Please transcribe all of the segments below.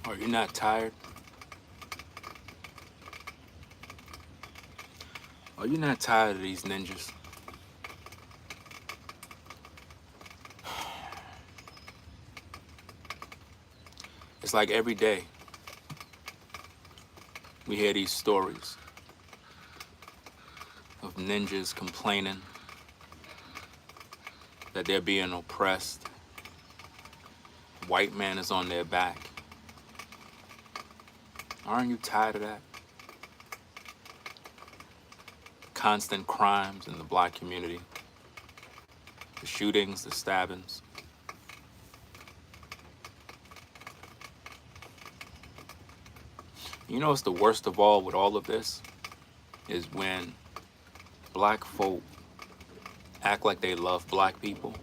Are you not tired? Are you not tired of these ninjas? It's like every day we hear these stories of ninjas complaining that they're being oppressed. White man is on their back. Aren't you tired of that? Constant crimes in the black community. The shootings, the stabbings. You know what's the worst of all with all of this? Is when black folk act like they love black people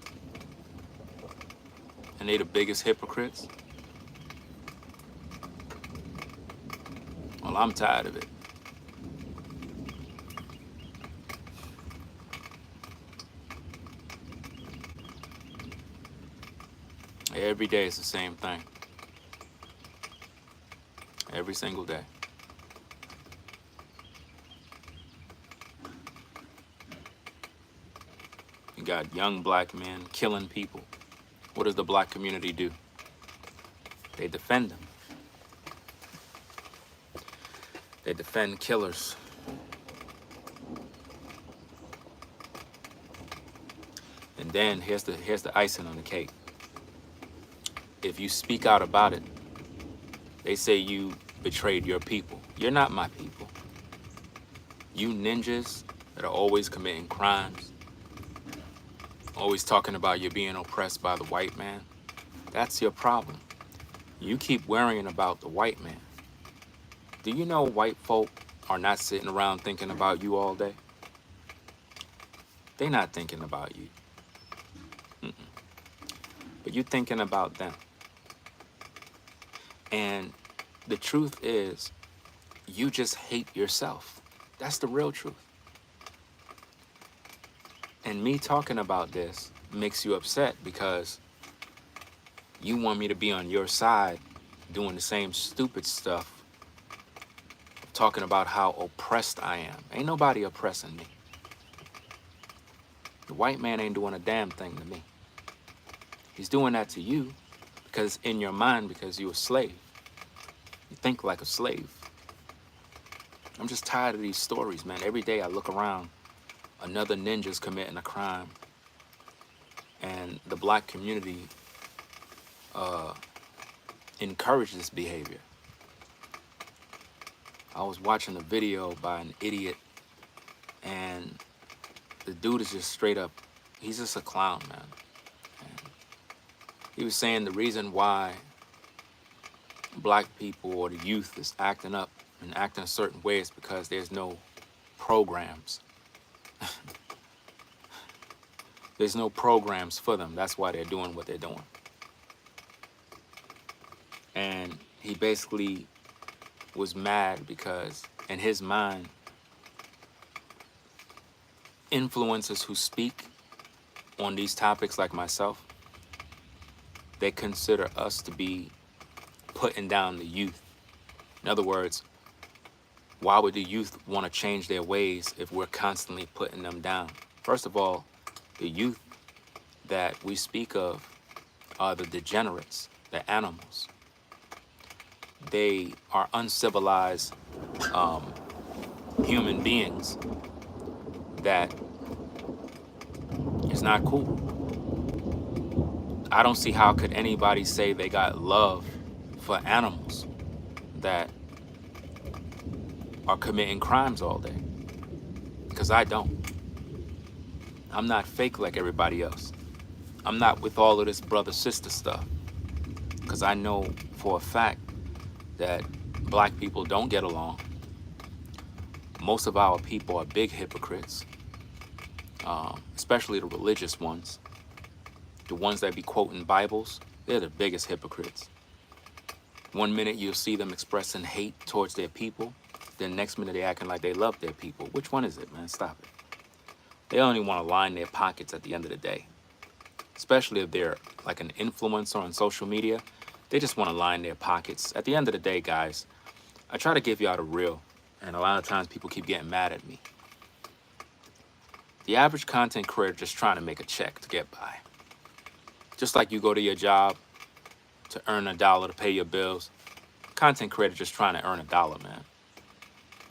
and they the biggest hypocrites. Well, I'm tired of it. Every day it's the same thing. Every single day. You got young black men killing people. What does the black community do? They defend them. They defend killers. And then here's the icing on the cake. If you speak out about it, they say you betrayed your people. You're not my people. You ninjas that are always committing crimes, always talking about you being oppressed by the white man, that's your problem. You keep worrying about the white man. Do you know white folk are not sitting around thinking about you all day? They're not thinking about you. But you're thinking about them. And the truth is, you just hate yourself. That's the real truth. And me talking about this makes you upset because you want me to be on your side doing the same stupid stuff, talking about how oppressed I am. Ain't nobody oppressing me. The white man ain't doing a damn thing to me. He's doing that to you because in your mind, because you're a slave. You think like a slave. I'm just tired of these stories, man. Every day I look around, another ninja's committing a crime, and the black community encourages this behavior. I was watching a video by an idiot, and the dude is just straight up, he's just a clown, man. And he was saying the reason why black people or the youth is acting up and acting a certain way is because there's no programs. There's no programs for them. That's why they're doing what they're doing. And he basically was mad because in his mind, influencers who speak on these topics like myself, they consider us to be putting down the youth. In other words, why would the youth want to change their ways if we're constantly putting them down? First of all, the youth that we speak of are the degenerates, the animals. They are uncivilized human beings that is not cool. I don't see how could anybody say they got love for animals that are committing crimes all day, because I don't. I'm not fake like everybody else. I'm not with all of this brother-sister stuff, because I know for a fact that black people don't get along. Most of our people are big hypocrites, especially the religious ones. The ones that be quoting Bibles, they're the biggest hypocrites. One minute you'll see them expressing hate towards their people, then next minute they're acting like they love their people. Which one is it, man? Stop it. They only want to line their pockets at the end of the day. Especially if they're like an influencer on social media, They just want to line their pockets. At the end of the day, guys, I try to give y'all the real, and a lot of times people keep getting mad at me. The average content creator just trying to make a check to get by. Just like you go to your job to earn $1 to pay your bills, content creator just trying to earn $1, man.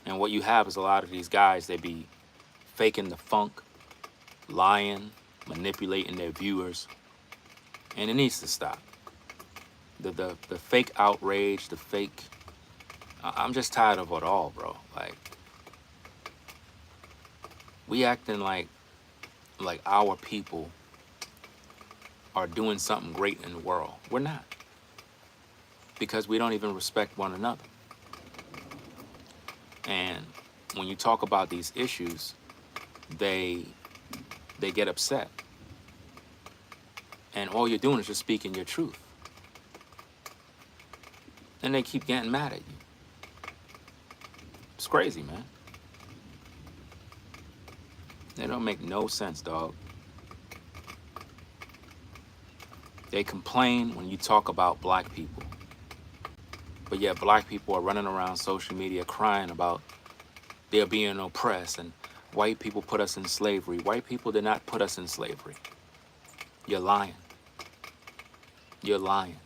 And what you have is a lot of these guys, they be faking the funk, lying, manipulating their viewers, and it needs to stop. The fake outrage, the fake, I'm just tired of it all, bro. Like, we acting like our people are doing something great in the world. We're not. Because we don't even respect one another. And when you talk about these issues, they get upset. And all you're doing is just speaking your truth. And they keep getting mad at you. It's crazy, man. They don't make no sense, dog. They complain when you talk about black people. But yet black people are running around social media crying about they're being oppressed and white people put us in slavery. White people did not put us in slavery. You're lying. You're lying.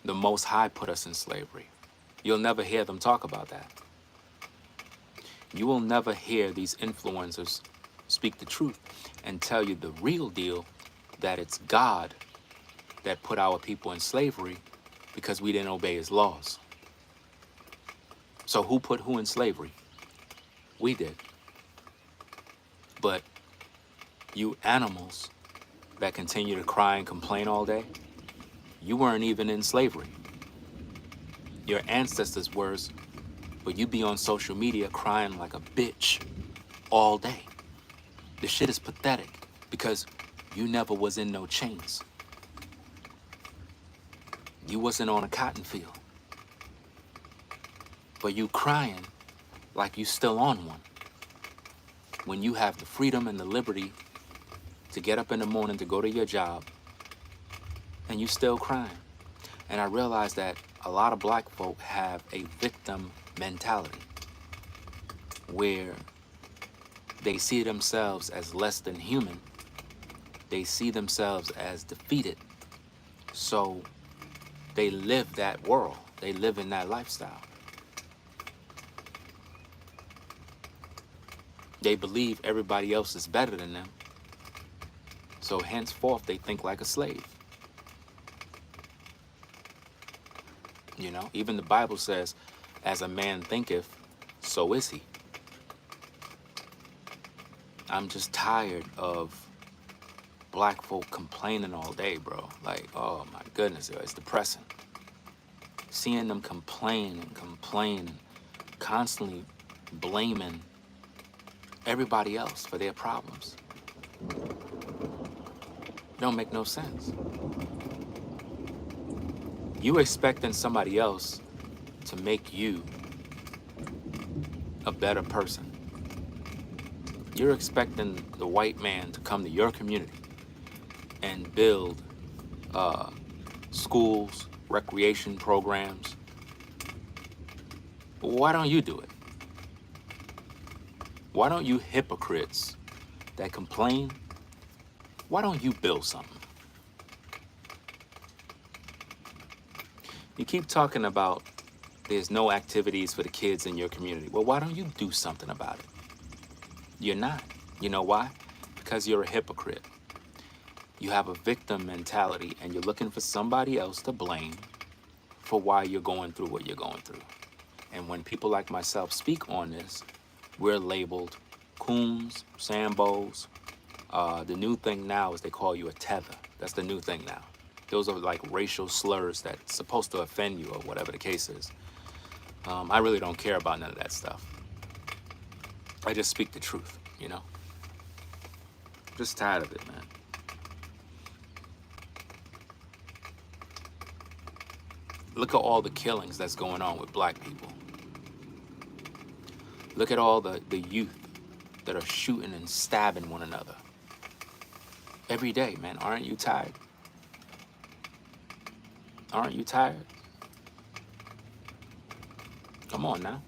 The Most High put us in slavery. You'll never hear them talk about that. You will never hear these influencers speak the truth and tell you the real deal, that it's God that put our people in slavery because we didn't obey his laws. So who put who in slavery? We did. But you animals that continue to cry and complain all day, you weren't even in slavery. Your ancestors were, but you be on social media crying like a bitch all day. This shit is pathetic because you never was in no chains. You wasn't on a cotton field. But you crying like you still on one. When you have the freedom and the liberty to get up in the morning to go to your job, and you still crying. And I realize that a lot of black folk have a victim mentality where they see themselves as less than human. They see themselves as defeated. So they live that world. They live in that lifestyle. They believe everybody else is better than them. So henceforth, they think like a slave. You know, even the Bible says, as a man thinketh, so is he. I'm just tired of black folk complaining all day, bro. Like, oh my goodness, it's depressing. Seeing them complain and complain, constantly blaming everybody else for their problems. It don't make no sense. You expecting somebody else to make you a better person. You're expecting the white man to come to your community and build schools, recreation programs. Why don't you do it? Why don't you hypocrites that complain, why don't you build something? You keep talking about there's no activities for the kids in your community. Well, why don't you do something about it? You're not. You know why? Because you're a hypocrite. You have a victim mentality and you're looking for somebody else to blame for why you're going through what you're going through. And when people like myself speak on this, we're labeled coons, sambos. The new thing now is they call you a tether. That's the new thing now. Those are like racial slurs that's supposed to offend you or whatever the case is. I really don't care about none of that stuff. I just speak the truth, you know? Just tired of it, man. Look at all the killings that's going on with black people. Look at all the youth that are shooting and stabbing one another. Every day, man, aren't you tired? Aren't you tired? Come on now.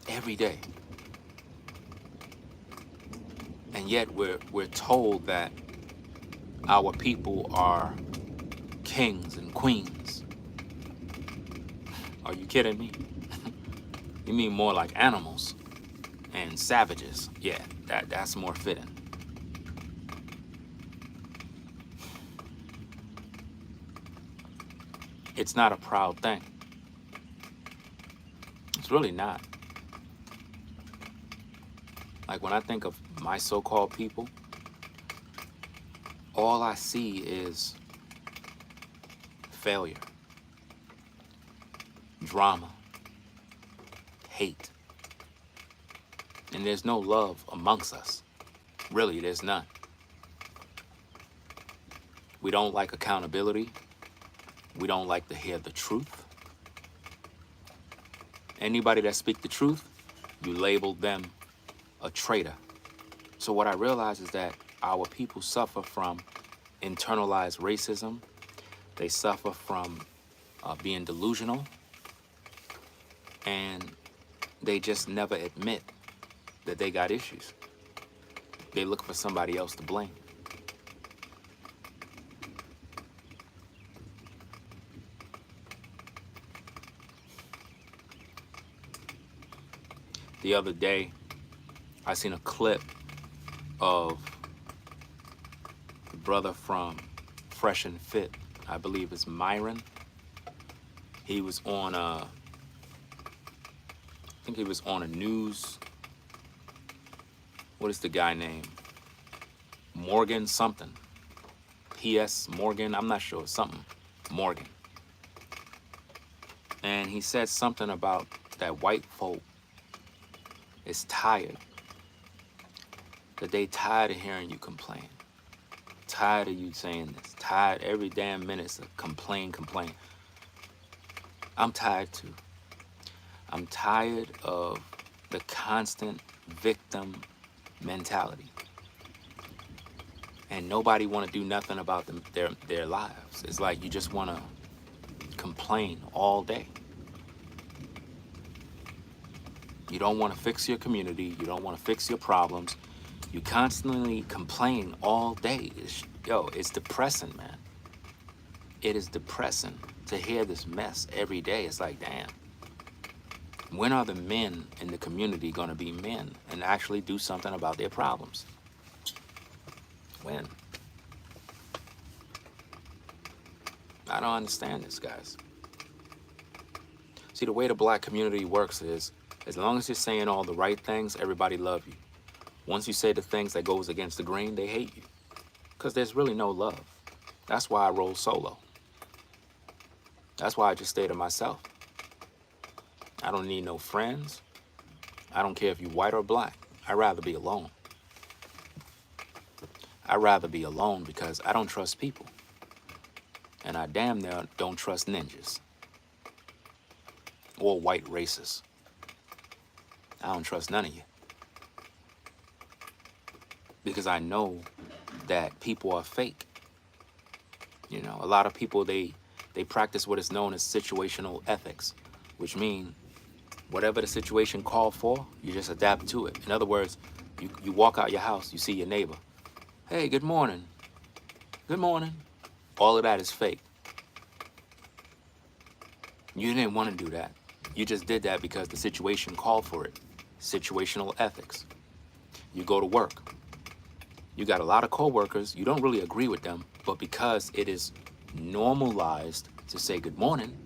Every day. And yet we're told that our people are kings and queens. Are you kidding me? You mean more like animals and savages? Yeah, that's more fitting. It's not a proud thing. It's really not. Like when I think of my so-called people, all I see is failure, drama, hate. And there's no love amongst us. Really, there's none. We don't like accountability. We don't like to hear the truth. Anybody that speaks the truth, you label them a traitor. So what I realize is that our people suffer from internalized racism. They suffer from being delusional. And they just never admit that they got issues. They look for somebody else to blame. The other day, I seen a clip of the brother from Fresh and Fit. I believe it's Myron. He was on I think he was on a news. What is the guy name? Morgan something. P.S. Morgan, I'm not sure, something. Morgan. And he said something about that white folk is tired. That they tired of hearing you complain. Tired of you saying this. Tired every damn minute of complain. I'm tired too. I'm tired of the constant victim mentality. And nobody want to do nothing about their lives. It's like you just want to complain all day. You don't want to fix your community. You don't want to fix your problems. You constantly complain all day. It's depressing, man. It is depressing to hear this mess every day. It's like, damn. When are the men in the community going to be men and actually do something about their problems? When? I don't understand this, guys. See, the way the black community works is, as long as you're saying all the right things, everybody love you. Once you say the things that goes against the grain, they hate you. Because there's really no love. That's why I roll solo. That's why I just stay to myself. I don't need no friends. I don't care if you're white or black. I'd rather be alone. I'd rather be alone because I don't trust people. And I damn near don't trust ninjas. Or white racists. I don't trust none of you. Because I know that people are fake. You know, a lot of people, they practice what is known as situational ethics, which means whatever the situation called for, you just adapt to it. In other words, you walk out your house, you see your neighbor. Hey, good morning. Good morning. All of that is fake. You didn't want to do that. You just did that because the situation called for it. Situational ethics. You go to work. You got a lot of coworkers. You don't really agree with them, but because it is normalized to say good morning,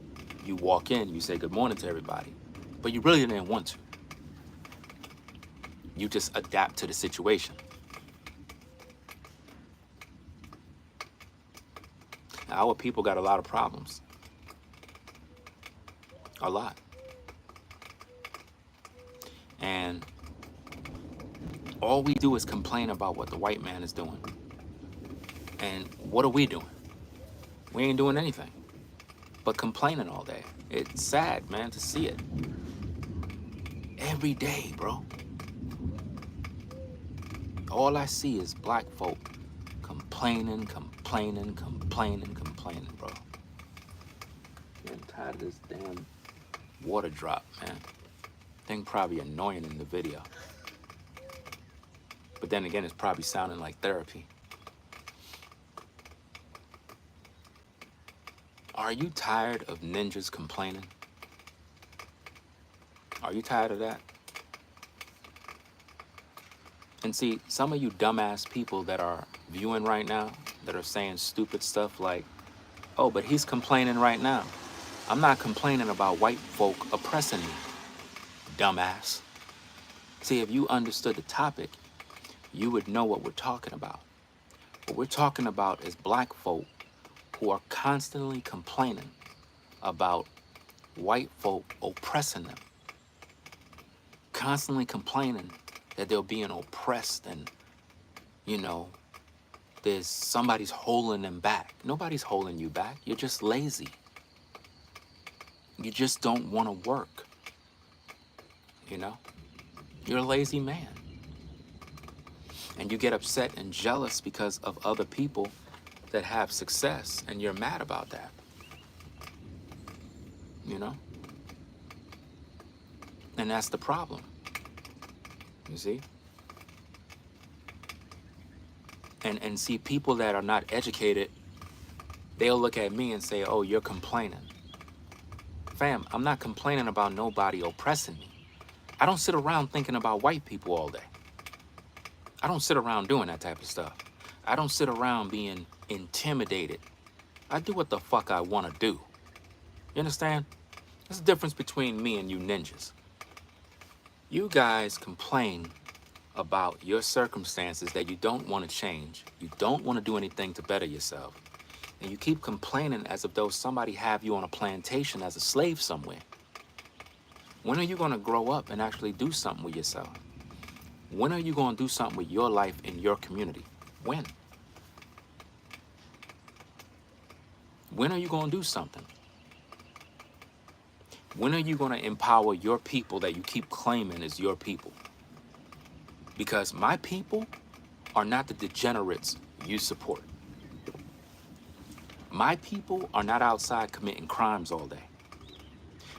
you walk in, you say good morning to everybody, but you really didn't want to. You just adapt to the situation. Our people got a lot of problems. A lot. And all we do is complain about what the white man is doing. And what are we doing? We ain't doing anything but complaining all day. It's sad, man, to see it. Every day, bro. All I see is black folk complaining. complaining, bro. I'm tired of this damn water drop, man. Thing probably annoying in the video. But then again, it's probably sounding like therapy. Are you tired of ninjas complaining? Are you tired of that? And see, some of you dumbass people that are viewing right now, that are saying stupid stuff like, oh, but he's complaining right now. I'm not complaining about white folk oppressing me, dumbass. See, if you understood the topic, you would know what we're talking about. What we're talking about is black folk who are constantly complaining about white folk oppressing them. Constantly complaining that they're being oppressed and, you know, there's somebody's holding them back. Nobody's holding you back. You're just lazy. You just don't want to work. You know? You're a lazy man. And you get upset and jealous because of other people that have success, and you're mad about that. You know? And that's the problem. You see? And see, people that are not educated, they'll look at me and say, oh, you're complaining. Fam, I'm not complaining about nobody oppressing me. I don't sit around thinking about white people all day. I don't sit around doing that type of stuff. I don't sit around being intimidated. I do what the fuck I want to do. You understand? There's a difference between me and you ninjas. You guys complain about your circumstances that you don't want to change. You don't want to do anything to better yourself. And you keep complaining as if though somebody have you on a plantation as a slave somewhere. When are you going to grow up and actually do something with yourself? When are you going to do something with your life in your community? When? When are you going to do something? When are you going to empower your people that you keep claiming is your people? Because my people are not the degenerates you support. My people are not outside committing crimes all day.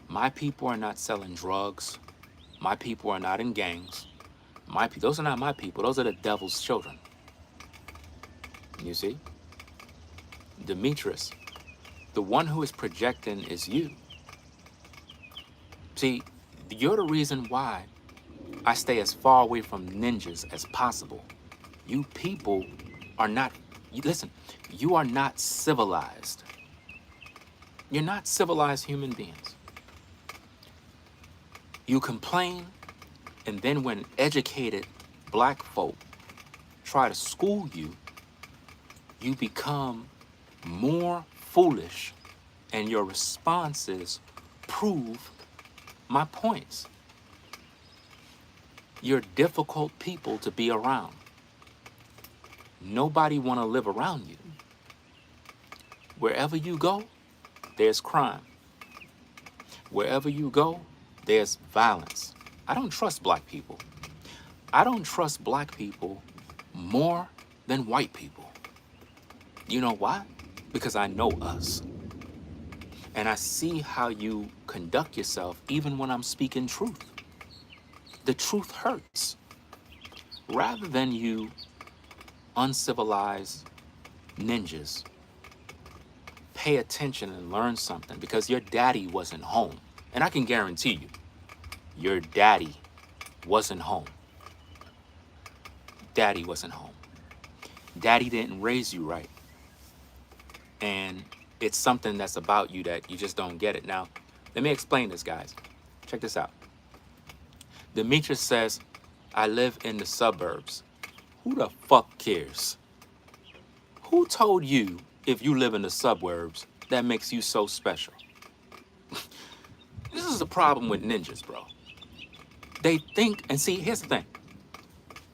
My people are not selling drugs. My people are not in gangs. Those are not my people. Those are the devil's children. You see? Demetrius, the one who is projecting is you. See, you're the reason why I stay as far away from ninjas as possible. You people are not, listen, you are not civilized. You're not civilized human beings. You complain, and then when educated black folk try to school you, you become more foolish, and your responses prove my points. You're difficult people to be around. Nobody want to live around you. Wherever you go, there's crime. Wherever you go, there's violence. I don't trust black people. I don't trust black people more than white people. You know why? Because I know us. And I see how you conduct yourself even when I'm speaking truth. The truth hurts. Rather than you uncivilized ninjas, pay attention and learn something, because your daddy wasn't home. And I can guarantee you, your daddy wasn't home. Daddy wasn't home. Daddy didn't raise you right. And it's something that's about you that you just don't get it. Now, let me explain this, guys. Check this out. Demetrius says, I live in the suburbs. Who the fuck cares? Who told you if you live in the suburbs, that makes you so special? This is the problem with ninjas, bro. They think, and see, here's the thing.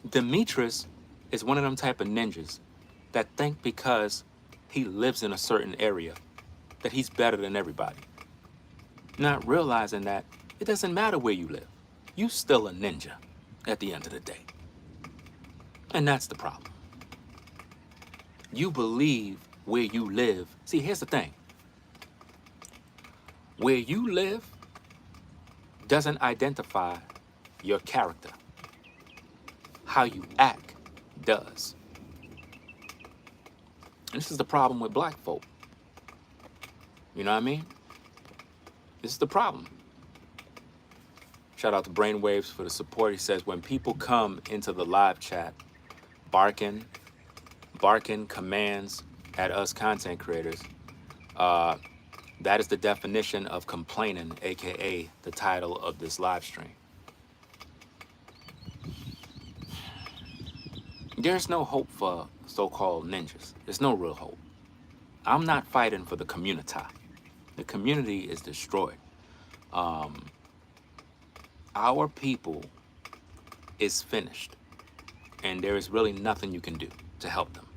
Demetrius is one of them type of ninjas that think because he lives in a certain area that he's better than everybody. Not realizing that it doesn't matter where you live. You still a ninja at the end of the day. And that's the problem. You believe where you live. See, here's the thing. Where you live doesn't identify your character. How you act does. And this is the problem with black folk. You know what I mean? This is the problem. Shout out to Brainwaves for the support. He says, when people come into the live chat barking commands at us content creators, that is the definition of complaining, aka the title of this live stream. There's no hope for so-called ninjas. There's no real hope. I'm not fighting for the community. The community is destroyed. Our people is finished, and there is really nothing you can do to help them.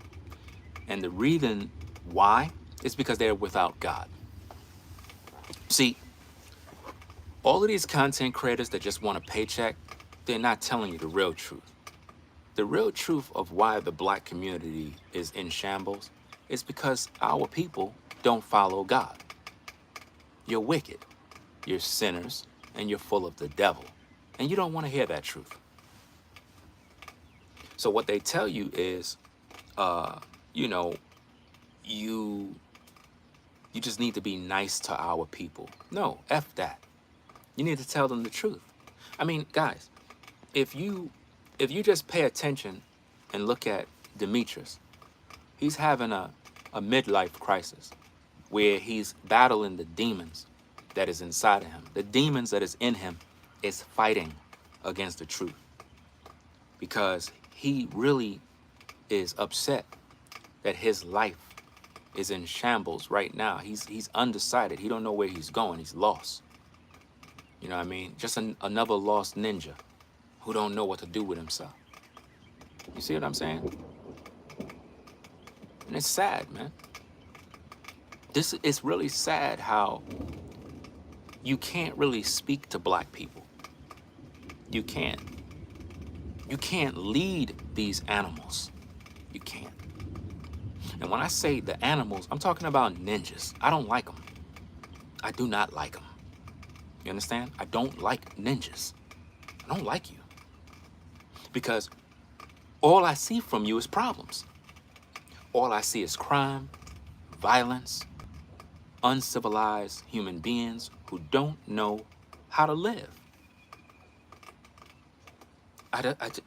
And the reason why is because they're without God. See, all of these content creators that just want a paycheck, they're not telling you the real truth. The real truth of why the black community is in shambles is because our people don't follow God. You're wicked, you're sinners, and you're full of the devil. And you don't want to hear that truth. So what they tell you is, you know, you just need to be nice to our people. No, F that. You need to tell them the truth. I mean, guys, if you just pay attention and look at Demetrius, he's having a midlife crisis where he's battling the demons that is inside of him. The demons that is in him is fighting against the truth because he really is upset that his life is in shambles right now. He's undecided. He don't know where he's going. He's lost. You know what I mean? Just another lost ninja who don't know what to do with himself. You see what I'm saying? And it's sad, man. This is really sad how you can't really speak to black people. You can't. You can't lead these animals. You can't. And when I say the animals, I'm talking about ninjas. I don't like them. I do not like them. You understand? I don't like ninjas. I don't like you. Because all I see from you is problems. All I see is crime, violence, uncivilized human beings who don't know how to live.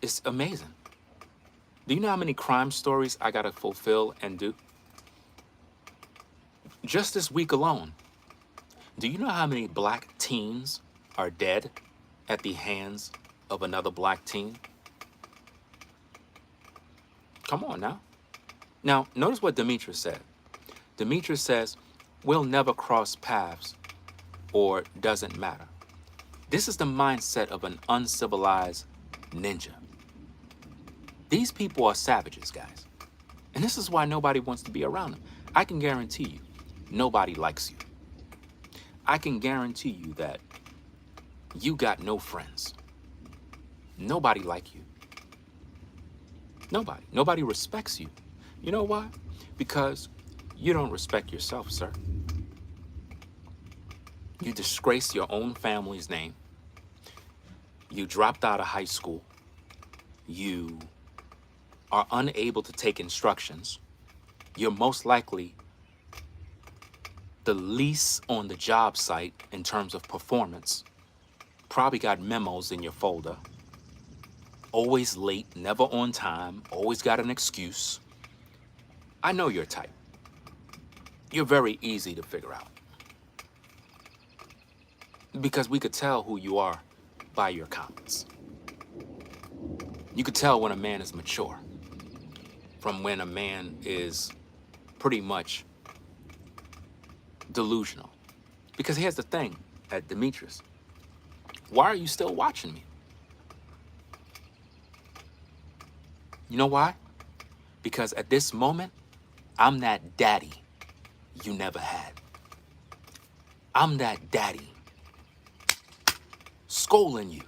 It's amazing. Do you know how many crime stories I gotta fulfill and do? Just this week alone, do you know how many black teens are dead at the hands of another black teen? Come on now. Now, notice what Demetrius said. Demetrius says, we'll never cross paths or doesn't matter. This is the mindset of an uncivilized ninja. These people are savages, guys. And this is why nobody wants to be around them. I can guarantee you, nobody likes you. I can guarantee you that you got no friends. Nobody like you. Nobody. Nobody respects you. You know why? Because you don't respect yourself, sir. You disgrace your own family's name. You dropped out of high school. You are unable to take instructions. You're most likely the least on the job site in terms of performance. Probably got memos in your folder. Always late, never on time, always got an excuse. I know your type. You're very easy to figure out. Because we could tell who you are by your comments. You could tell when a man is mature from when a man is pretty much delusional. Because here's the thing, at Demetrius, why are you still watching me? You know why? Because at this moment, I'm that daddy you never had. I'm that daddy scolding you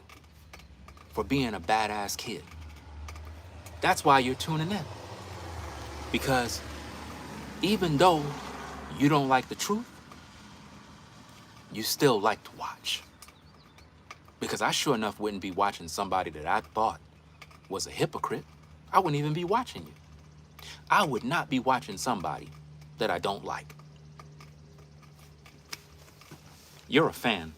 for being a badass kid. That's why you're tuning in. Because even though you don't like the truth, you still like to watch. Because I sure enough wouldn't be watching somebody that I thought was a hypocrite. I wouldn't even be watching you. I would not be watching somebody that I don't like. You're a fan.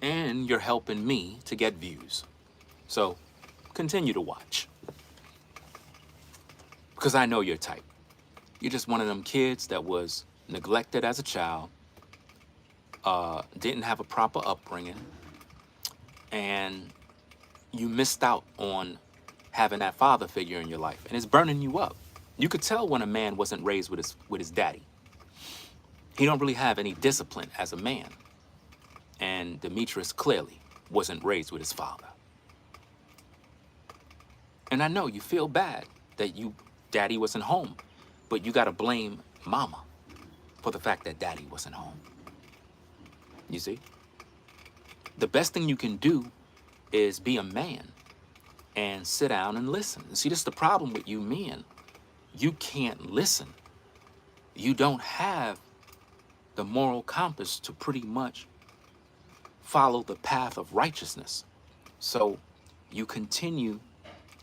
And you're helping me to get views. So continue to watch. Because I know your type. You're just one of them kids that was neglected as a child, didn't have a proper upbringing, and you missed out on having that father figure in your life, and it's burning you up. You could tell when a man wasn't raised with his daddy. He don't really have any discipline as a man, and Demetrius clearly wasn't raised with his father. And I know you feel bad that daddy wasn't home, but you gotta blame mama for the fact that daddy wasn't home. You see? The best thing you can do is be a man and sit down and listen. See, this is the problem with you men. You can't listen. You don't have the moral compass to pretty much follow the path of righteousness. So you continue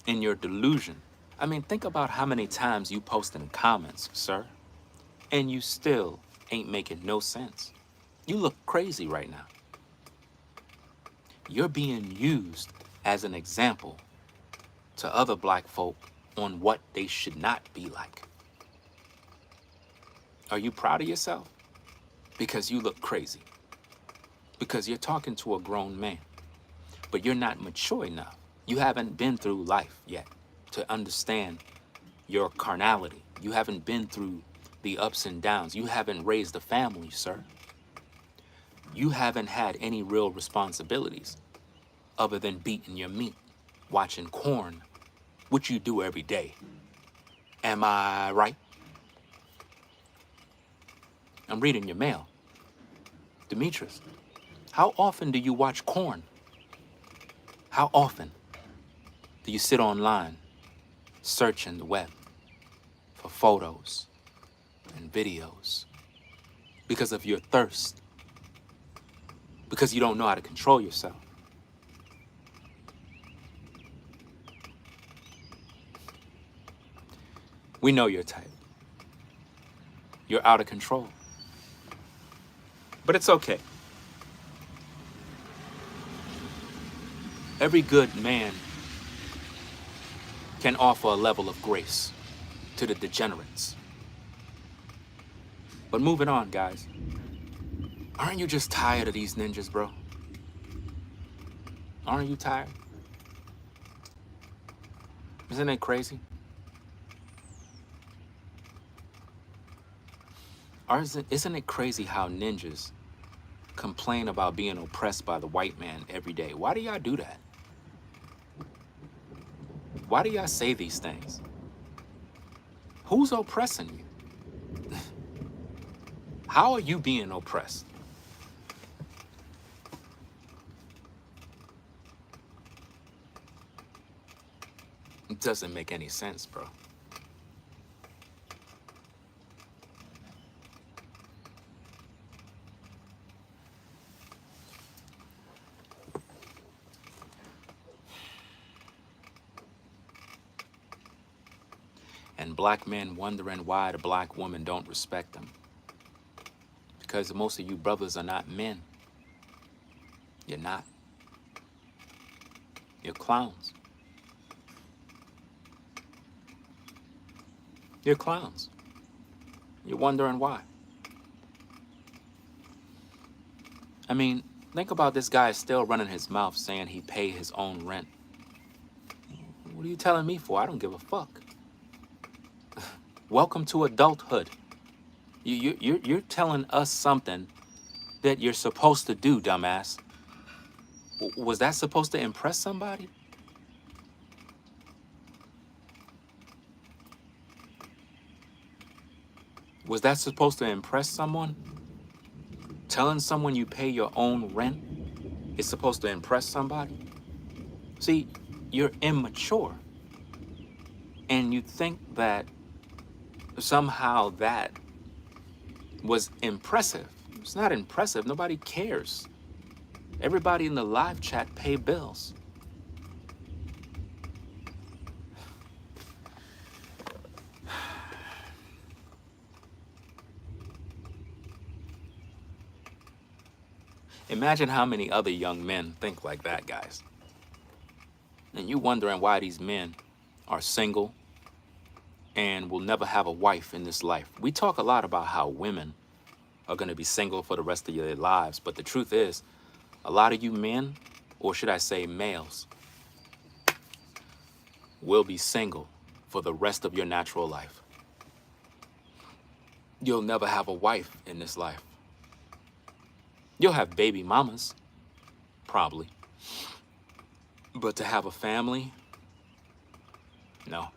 in your delusion. I mean, think about how many times you post in the comments, sir, and you still ain't making no sense. You look crazy right now. You're being used as an example to other black folk on what they should not be like. Are you proud of yourself? Because you look crazy. Because you're talking to a grown man, but you're not mature enough. You haven't been through life yet to understand your carnality. You haven't been through the ups and downs. You haven't raised a family, sir. You haven't had any real responsibilities other than beating your meat, watching corn, which you do every day. Am I right? I'm reading your mail. Demetrius, how often do you watch corn? How often do you sit online searching the web for photos and videos because of your thirst? Because you don't know how to control yourself. We know your type. You're out of control. But it's okay. Every good man can offer a level of grace to the degenerates. But moving on, guys. Aren't you just tired of these ninjas, bro? Aren't you tired? Isn't it crazy? Or isn't it crazy how ninjas complain about being oppressed by the white man every day? Why do y'all do that? Why do y'all say these things? Who's oppressing you? How are you being oppressed? It doesn't make any sense, bro. And black men wondering why the black woman don't respect them. Because most of you brothers are not men. You're not. You're clowns. You're clowns. You're wondering why. I mean, think about this guy still running his mouth saying he pay his own rent. What are you telling me for? I don't give a fuck. Welcome to adulthood. You're telling us something that you're supposed to do, dumbass. Was that supposed to impress somebody? Was that supposed to impress someone? Telling someone you pay your own rent is supposed to impress somebody? See, you're immature. And you think that somehow that was impressive. It's not impressive. Nobody cares. Everybody in the live chat pay bills. Imagine how many other young men think like that, guys. And you wondering why these men are single and will never have a wife in this life. We talk a lot about how women are going to be single for the rest of their lives, but the truth is, a lot of you men, or should I say males, will be single for the rest of your natural life. You'll never have a wife in this life. You'll have baby mamas, probably. But to have a family, no.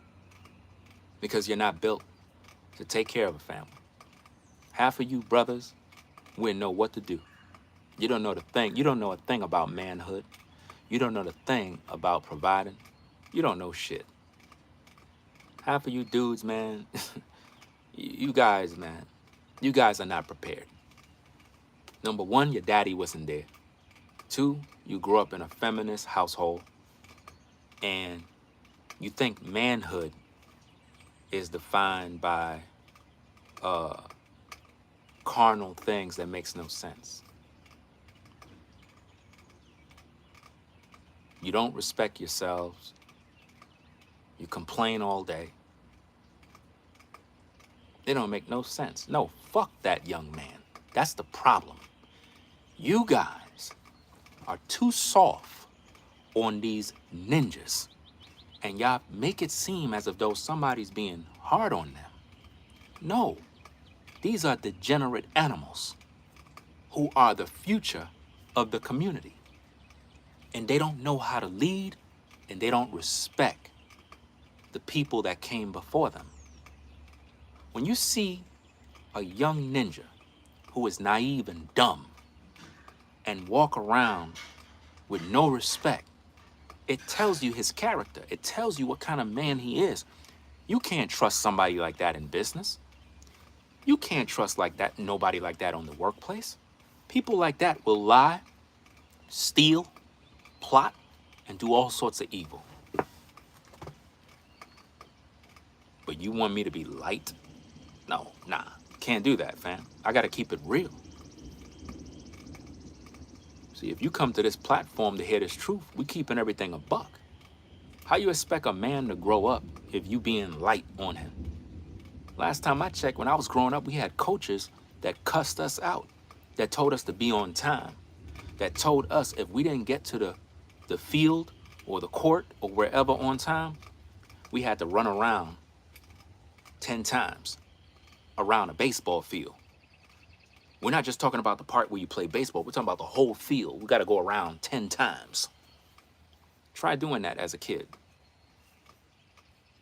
Because you're not built to take care of a family. Half of you brothers wouldn't know what to do. You don't know the thing. You don't know a thing about manhood. You don't know the thing about providing. You don't know shit. Half of you dudes, man, you guys, man, you guys are not prepared. Number one, your daddy wasn't there. Two, you grew up in a feminist household, and you think manhood is defined by carnal things that makes no sense. You don't respect yourselves. You complain all day. It don't make no sense. No, fuck that young man. That's the problem. You guys are too soft on these ninjas, and y'all make it seem as if though somebody's being hard on them. No, these are degenerate animals who are the future of the community. And they don't know how to lead, and they don't respect the people that came before them. When you see a young ninja who is naive and dumb and walk around with no respect, it tells you his character. It tells you what kind of man he is. You can't trust somebody like that in business. You can't trust nobody like that on the workplace. People like that will lie, steal, plot, and do all sorts of evil. But you want me to be light? No, nah, can't do that, fam. I gotta keep it real. See, if you come to this platform to hear this truth, we keeping everything a buck. How you expect a man to grow up if you being light on him? Last time I checked, when I was growing up, we had coaches that cussed us out, that told us to be on time, that told us if we didn't get to the field or the court or wherever on time, we had to run around 10 times around a baseball field. We're not just talking about the part where you play baseball. We're talking about the whole field. We got to go around 10 times. Try doing that as a kid.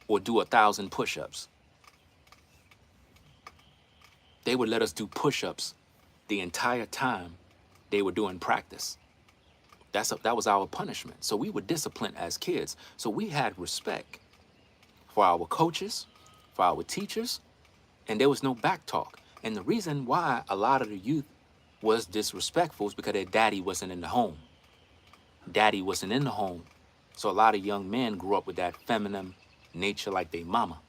Or do 1,000 push-ups. They would let us do push-ups the entire time they were doing practice. That was our punishment. So we were disciplined as kids. So we had respect for our coaches, for our teachers, and there was no back talk. And the reason why a lot of the youth was disrespectful is because their daddy wasn't in the home. Daddy wasn't in the home. So a lot of young men grew up with that feminine nature like their mama.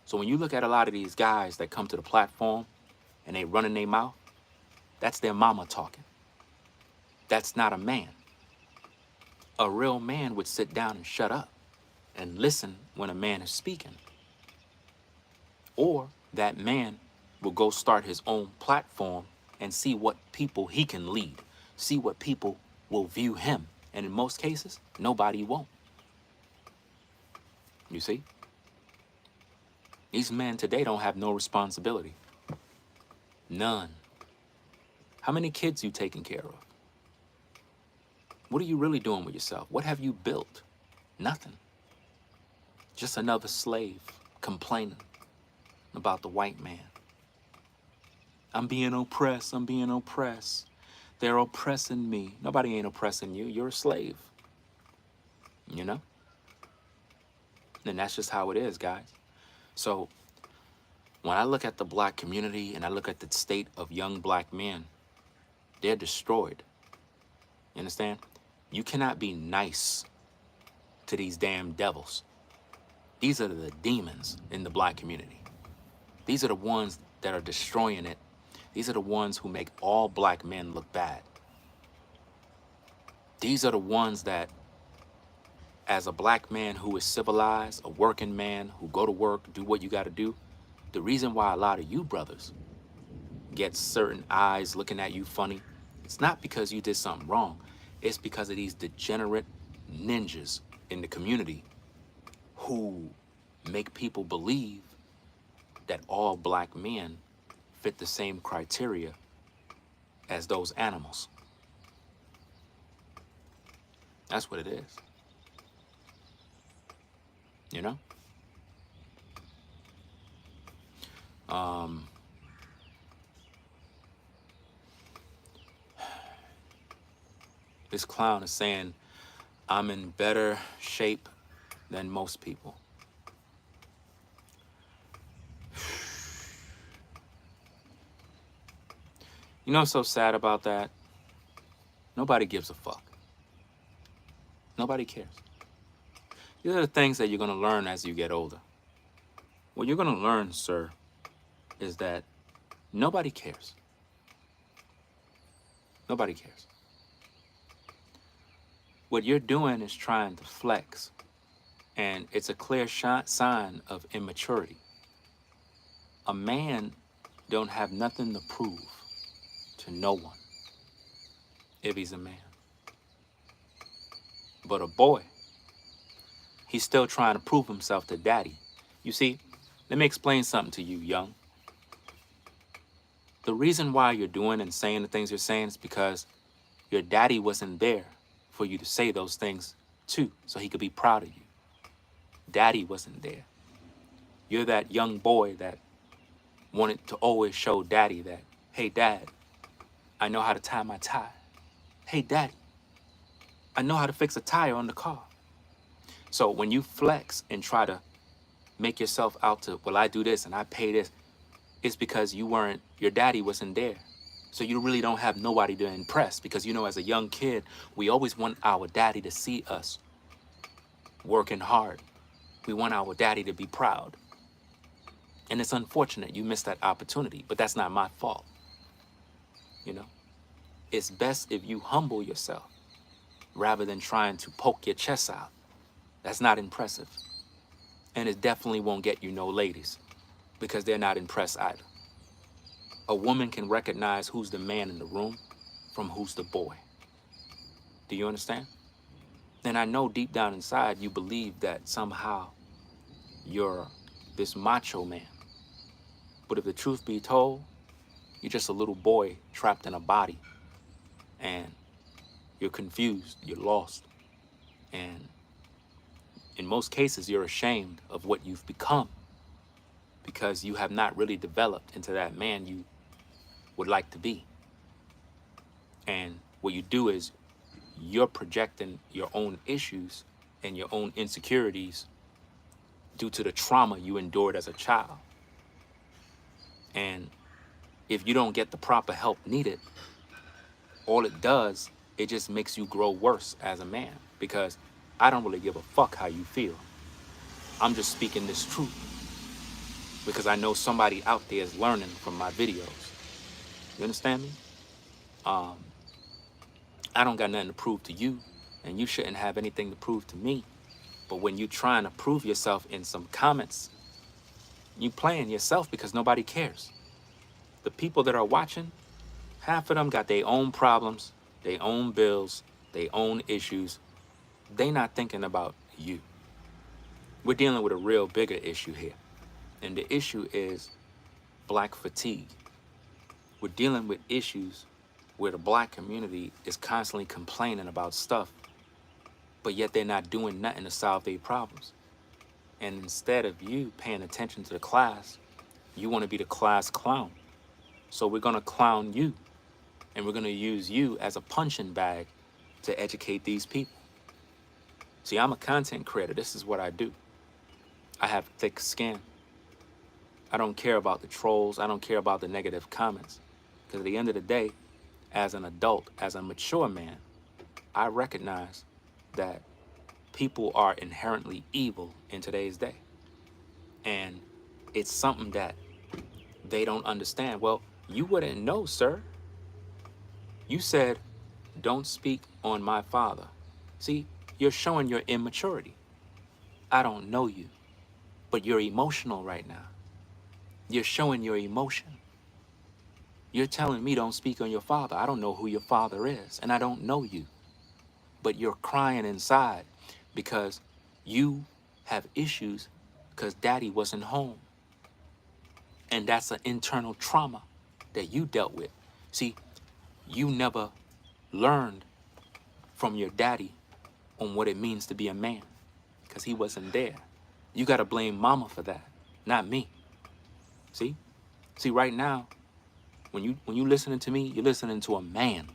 So when you look at a lot of these guys that come to the platform and they running their mouth, that's their mama talking. That's not a man. A real man would sit down and shut up and listen when a man is speaking. Or that man will go start his own platform and see what people he can lead, see what people will view him. And in most cases, nobody won't. You see? These men today don't have no responsibility. None. How many kids you taking care of? What are you really doing with yourself? What have you built? Nothing. Just another slave complaining about the white man. I'm being oppressed. I'm being oppressed. They're oppressing me. Nobody ain't oppressing you. You're a slave. You know? And that's just how it is, guys. So when I look at the black community and I look at the state of young black men, they're destroyed. You understand? You cannot be nice to these damn devils. These are the demons in the black community. These are the ones that are destroying it. These are the ones who make all black men look bad. These are the ones that, as a black man who is civilized, a working man who go to work, do what you got to do, the reason why a lot of you brothers get certain eyes looking at you funny, it's not because you did something wrong. It's because of these degenerate ninjas in the community who make people believe that all black men fit the same criteria as those animals. That's what it is. You know? This clown is saying, I'm in better shape than most people. You know what's so sad about that? Nobody gives a fuck. Nobody cares. These are the things that you're going to learn as you get older. What you're going to learn, sir, is that nobody cares. Nobody cares. What you're doing is trying to flex, and it's a clear sign of immaturity. A man don't have nothing to prove to no one if he's a man. But a boy, he's still trying to prove himself to daddy. You see, let me explain something to you, young. The reason why you're doing and saying the things you're saying is because your daddy wasn't there for you to say those things to, so he could be proud of you. Daddy wasn't there. You're that young boy that wanted to always show daddy that, hey, dad, I know how to tie my tie. Hey, daddy, I know how to fix a tire on the car. So when you flex and try to make yourself out to, well, I do this and I pay this, it's because your daddy wasn't there. So you really don't have nobody to impress, because, you know, as a young kid, we always want our daddy to see us working hard. We want our daddy to be proud. And it's unfortunate you missed that opportunity, but that's not my fault. You know, it's best if you humble yourself rather than trying to poke your chest out. That's not impressive. And it definitely won't get you no ladies, because they're not impressed either. A woman can recognize who's the man in the room from who's the boy. Do you understand? And I know deep down inside you believe that somehow you're this macho man. But if the truth be told, you're just a little boy trapped in a body. And you're confused, you're lost. And in most cases, you're ashamed of what you've become, because you have not really developed into that man you would like to be. And what you do is you're projecting your own issues and your own insecurities due to the trauma you endured as a child. And if you don't get the proper help needed, all it does, it just makes you grow worse as a man, because I don't really give a fuck how you feel. I'm just speaking this truth because I know somebody out there is learning from my videos. You understand me? I don't got nothing to prove to you, and you shouldn't have anything to prove to me. But when you're trying to prove yourself in some comments, you playing yourself, because nobody cares. The people that are watching, half of them got their own problems, their own bills, their own issues. They not thinking about you. We're dealing with a real bigger issue here. And the issue is black fatigue. We're dealing with issues where the black community is constantly complaining about stuff, but yet they're not doing nothing to solve their problems. And instead of you paying attention to the class, you want to be the class clown. So we're going to clown you, and we're going to use you as a punching bag to educate these people. See, I'm a content creator. This is what I do. I have thick skin. I don't care about the trolls. I don't care about the negative comments. Because at the end of the day, as an adult, as a mature man, I recognize that people are inherently evil in today's day. And it's something that they don't understand. Well, you wouldn't know, sir. You said, don't speak on my father. See, you're showing your immaturity. I don't know you, but you're emotional right now. You're showing your emotion. You're telling me don't speak on your father. I don't know who your father is, and I don't know you. But you're crying inside because you have issues because daddy wasn't home. And that's an internal trauma that you dealt with. See, you never learned from your daddy on what it means to be a man because he wasn't there. You got to blame mama for that, not me. See? See, right now, when you listening to me, you're listening to a man.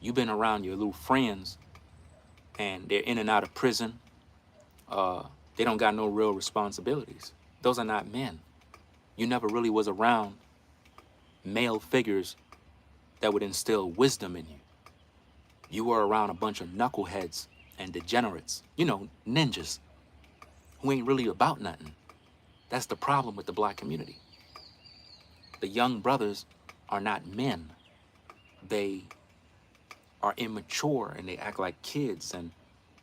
You've been around your little friends and they're in and out of prison. They don't got no real responsibilities. Those are not men. You never really was around male figures that would instill wisdom in you. You were around a bunch of knuckleheads and degenerates, ninjas who ain't really about nothing. That's the problem with the black community. The young brothers are not men. They are immature and they act like kids, and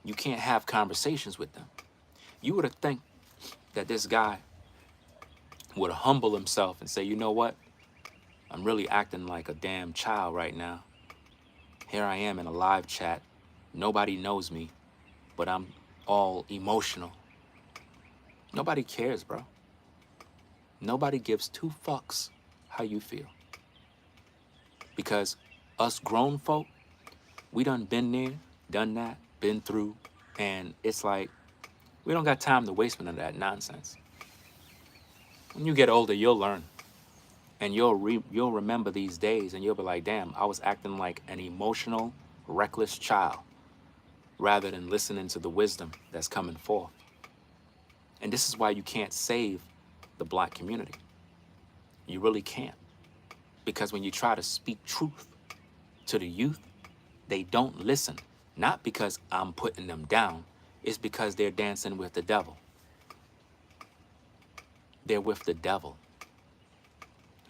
you can't have conversations with them. You would have think that this guy would humble himself and say, you know what? I'm really acting like a damn child right now. Here I am in a live chat. Nobody knows me, but I'm all emotional. Nobody cares, bro. Nobody gives two fucks how you feel. Because us grown folk, we done been there, done that, been through, and it's like, we don't got time to waste none of that nonsense. When you get older, you'll learn. And you'll remember these days and you'll be like, damn, I was acting like an emotional, reckless child rather than listening to the wisdom that's coming forth. And this is why you can't save the black community. You really can't. Because when you try to speak truth to the youth, they don't listen. Not because I'm putting them down. It's because they're dancing with the devil. They're with the devil.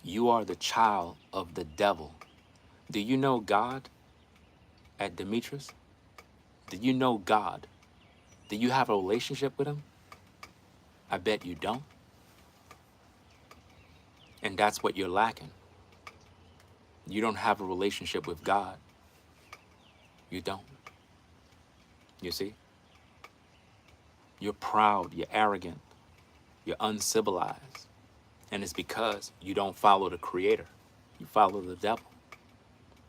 You are the child of the devil. Do you know God at Demetrius? Do you know God? Do you have a relationship with him? I bet you don't. And that's what you're lacking. You don't have a relationship with God. You don't. You see? You're proud, you're arrogant, you're uncivilized. And it's because you don't follow the Creator. You follow the devil.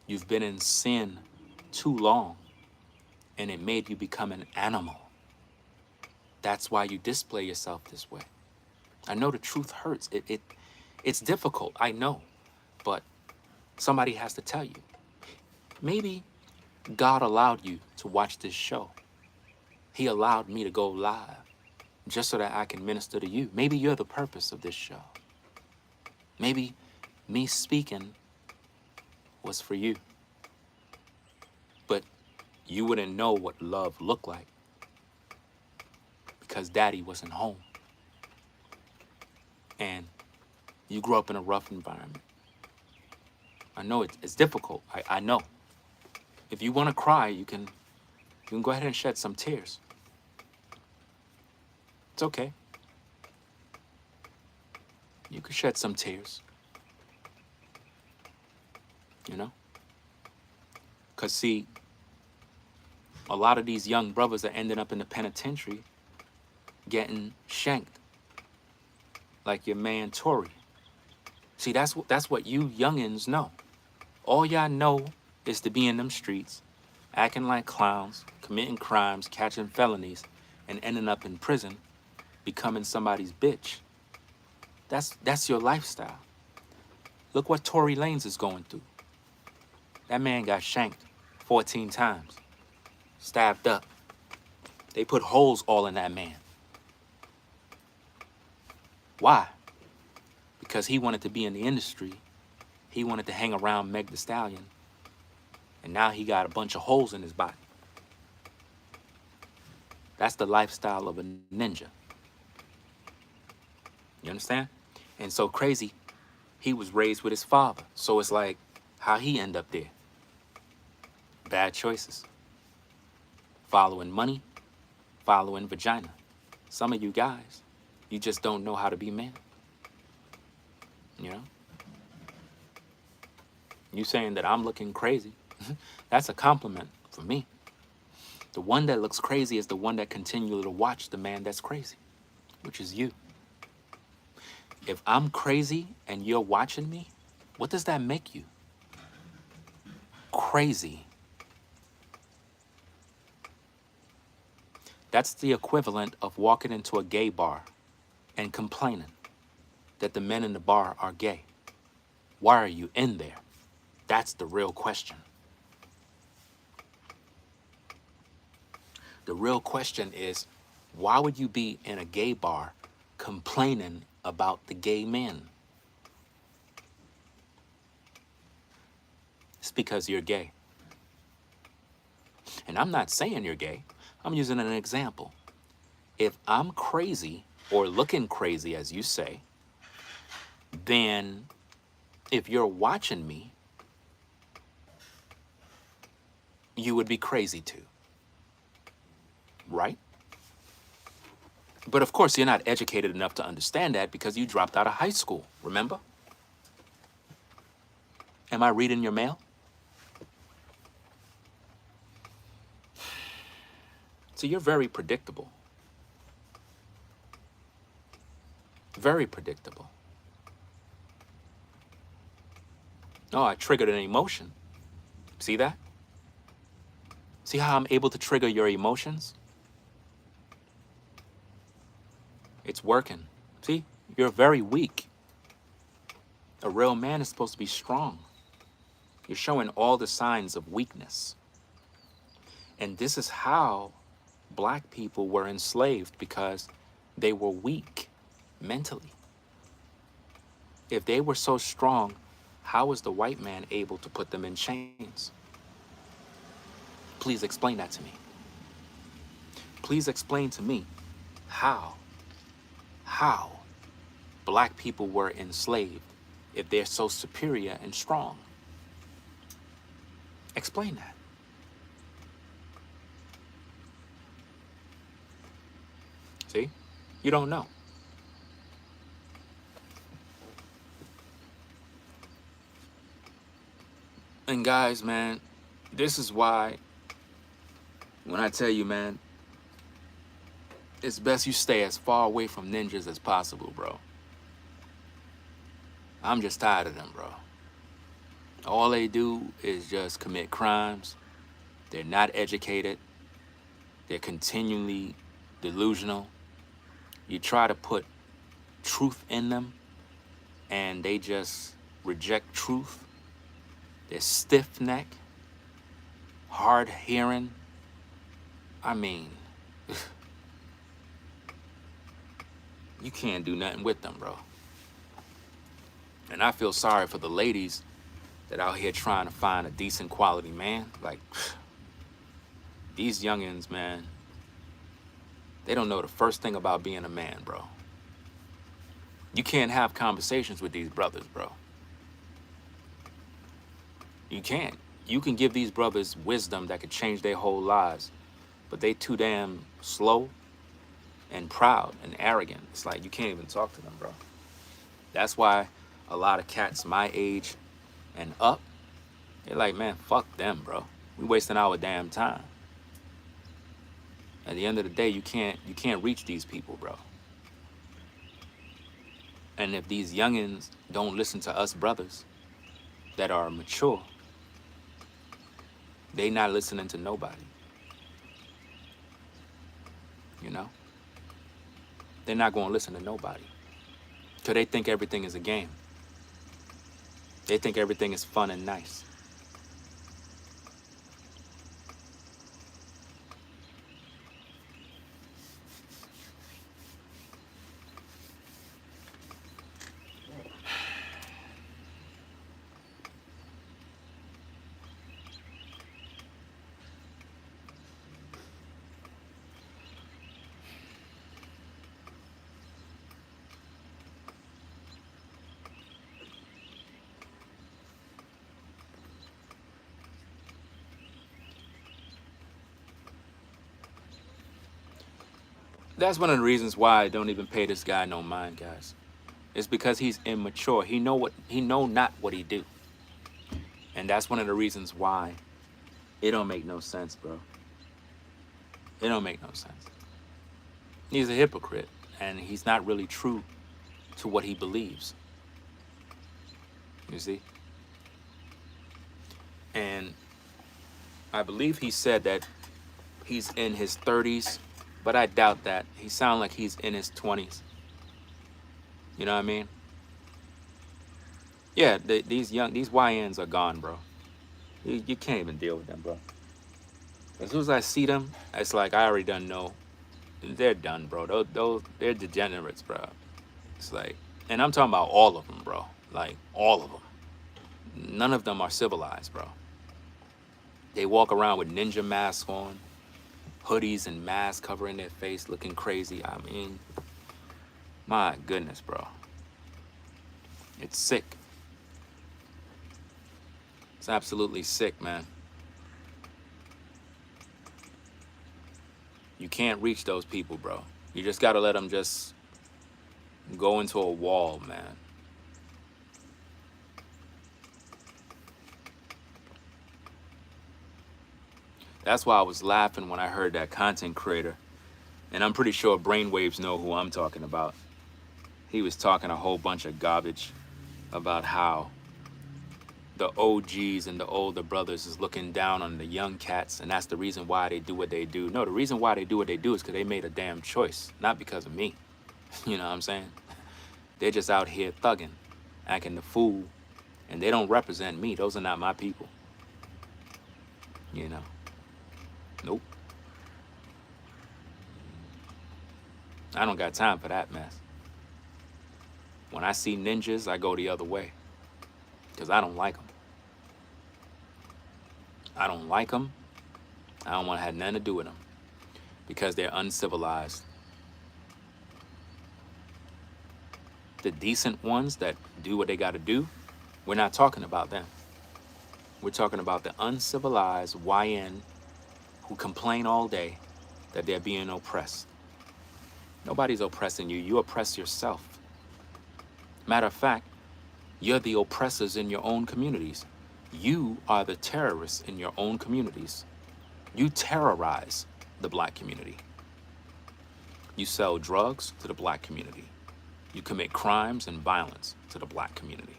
You've been in sin too long, and it made you become an animal. That's why you display yourself this way. I know the truth hurts. It's difficult, I know. But somebody has to tell you. Maybe God allowed you to watch this show. He allowed me to go live just so that I can minister to you. Maybe you're the purpose of this show. Maybe me speaking was for you. But you wouldn't know what love looked like because daddy wasn't home. And you grew up in a rough environment. I know it's difficult. I know. If you want to cry, you can go ahead and shed some tears. It's okay. You can shed some tears. Because see, a lot of these young brothers are ending up in the penitentiary getting shanked. Like your man Tory. See, that's what you youngins know. All y'all know is to be in them streets, acting like clowns, committing crimes, catching felonies, and ending up in prison, becoming somebody's bitch. That's your lifestyle. Look what Tory Lanez is going through. That man got shanked 14 times, stabbed up. They put holes all in that man. Why? Because he wanted to be in the industry. He wanted to hang around Meg the Stallion. And now he got a bunch of holes in his body. That's the lifestyle of a ninja. You understand? And so crazy, he was raised with his father. So it's like, how he end up there? Bad choices. Following money, following vagina. Some of you guys, you just don't know how to be men. You know? You saying that I'm looking crazy. That's a compliment for me. The one that looks crazy is the one that continually to watch the man that's crazy, which is you. If I'm crazy and you're watching me, what does that make you? Crazy. That's the equivalent of walking into a gay bar and complaining that the men in the bar are gay. Why are you in there? That's the real question. The real question is, why would you be in a gay bar complaining about the gay men? It's because you're gay. And I'm not saying you're gay. I'm using an example. If I'm crazy or looking crazy, as you say, then if you're watching me, you would be crazy too. Right? But of course, you're not educated enough to understand that because you dropped out of high school, remember? Am I reading your mail? So you're very predictable. Very predictable. Oh, I triggered an emotion. See that? See how I'm able to trigger your emotions? It's working. See, you're very weak. A real man is supposed to be strong. You're showing all the signs of weakness. And this is how black people were enslaved, because they were weak mentally. If they were so strong, how was the white man able to put them in chains? Please explain that to me. Please explain to me how black people were enslaved if they're so superior and strong. Explain that. See? You don't know. And guys, man, this is why when I tell you, man, it's best you stay as far away from ninjas as possible, bro. I'm just tired of them, bro. All they do is just commit crimes. They're not educated. They're continually delusional. You try to put truth in them, and they just reject truth. They're stiff-necked, hard-hearing. I mean, you can't do nothing with them, bro. And I feel sorry for the ladies that out here trying to find a decent quality man. Like, these youngins, man, they don't know the first thing about being a man, bro. You can't have conversations with these brothers, bro. You can't. You can give these brothers wisdom that could change their whole lives, but they too damn slow and proud and arrogant. It's like you can't even talk to them, bro. That's why a lot of cats my age and up, they're like, man, fuck them, bro. We wasting our damn time. At the end of the day, you can't reach these people, bro. And if these youngins don't listen to us brothers that are mature, they not listening to nobody. You know? They're not going to listen to nobody. Because they think everything is a game. They think everything is fun and nice. That's one of the reasons why I don't even pay this guy no mind, guys. It's because he's immature. He know not what he do. And that's one of the reasons why it don't make no sense, bro. It don't make no sense. He's a hypocrite, and he's not really true to what he believes. You see? And I believe he said that he's in his 30s, but I doubt that. He sounds like he's in his 20s. You know what I mean? Yeah, these YNs are gone, bro. You can't even deal with them, bro. As soon as I see them, it's like I already done know. They're done, bro. They're degenerates, bro. It's like, and I'm talking about all of them, bro. Like all of them. None of them are civilized, bro. They walk around with ninja masks on, hoodies and masks covering their face, looking crazy. I mean, my goodness, bro. It's sick. It's absolutely sick, man. You can't reach those people, bro. You just gotta let them just go into a wall, man. That's why I was laughing when I heard that content creator. And I'm pretty sure Brainwaves know who I'm talking about. He was talking a whole bunch of garbage about how the OGs and the older brothers is looking down on the young cats, and that's the reason why they do what they do. No, the reason why they do what they do is because they made a damn choice, not because of me. You know what I'm saying? They're just out here thugging, acting the fool, and they don't represent me. Those are not my people. You know? Nope. I don't got time for that mess. When I see ninjas, I go the other way. Because I don't like them. I don't like them. I don't want to have nothing to do with them. Because they're uncivilized. The decent ones that do what they got to do, we're not talking about them. We're talking about the uncivilized YN who complain all day that they're being oppressed. Nobody's oppressing you. You oppress yourself. Matter of fact, you're the oppressors in your own communities. You are the terrorists in your own communities. You terrorize the black community. You sell drugs to the black community. You commit crimes and violence to the black community.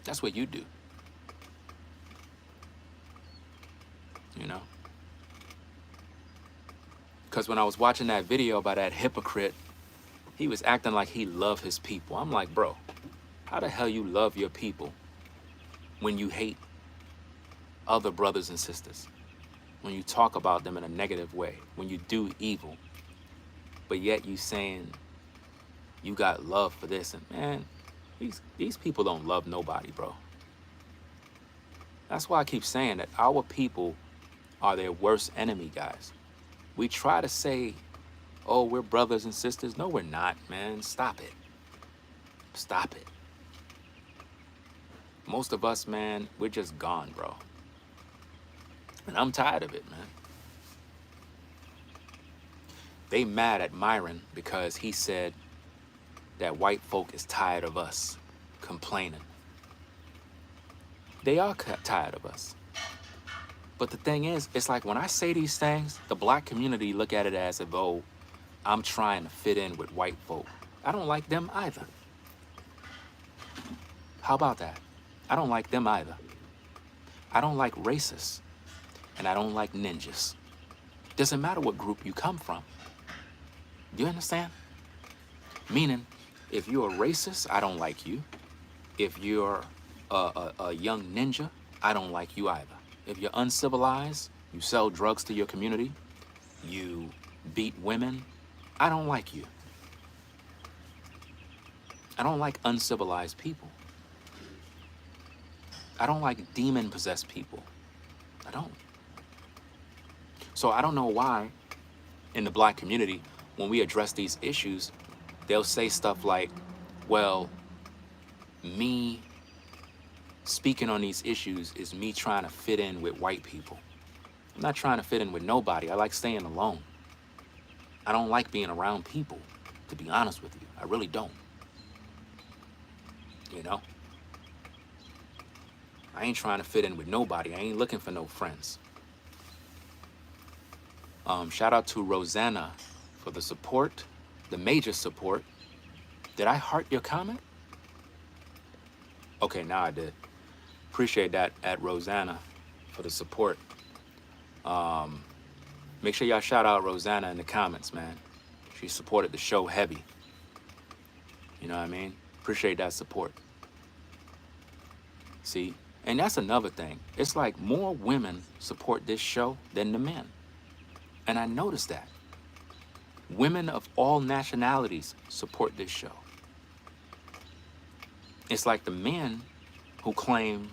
That's what you do. You know? Because when I was watching that video by that hypocrite, he was acting like he loved his people. I'm like, bro, how the hell you love your people when you hate other brothers and sisters? When you talk about them in a negative way, when you do evil, but yet you saying you got love for this, and man, these people don't love nobody, bro. That's why I keep saying that our people are their worst enemy, guys. We try to say, oh, we're brothers and sisters. No, we're not, man. Stop it. Stop it. Most of us, man, we're just gone, bro. And I'm tired of it, man. They mad at Myron because he said that white folk is tired of us complaining. They are tired of us. But the thing is, it's like when I say these things, the black community look at it as if, oh, I'm trying to fit in with white folk. I don't like them either. How about that? I don't like them either. I don't like racists. And I don't like ninjas. Doesn't matter what group you come from. Do you understand? Meaning, if you're a racist, I don't like you. If you're a young ninja, I don't like you either. If you're uncivilized, you sell drugs to your community, you beat women, I don't like you. I don't like uncivilized people. I don't like demon-possessed people. I don't. So I don't know why in the black community, when we address these issues, they'll say stuff like, well, me speaking on these issues is me trying to fit in with white people. I'm not trying to fit in with nobody. I like staying alone. I don't like being around people, to be honest with you. I really don't. You know? I ain't trying to fit in with nobody. I ain't looking for no friends. Shout out to Rosanna for the support, the major support. Did I heart your comment? Okay, now I did. Appreciate that at Rosanna for the support. Make sure y'all shout out Rosanna in the comments, man. She supported the show heavy. You know what I mean? Appreciate that support. See? And that's another thing. It's like more women support this show than the men. And I noticed that. Women of all nationalities support this show. It's like the men who claim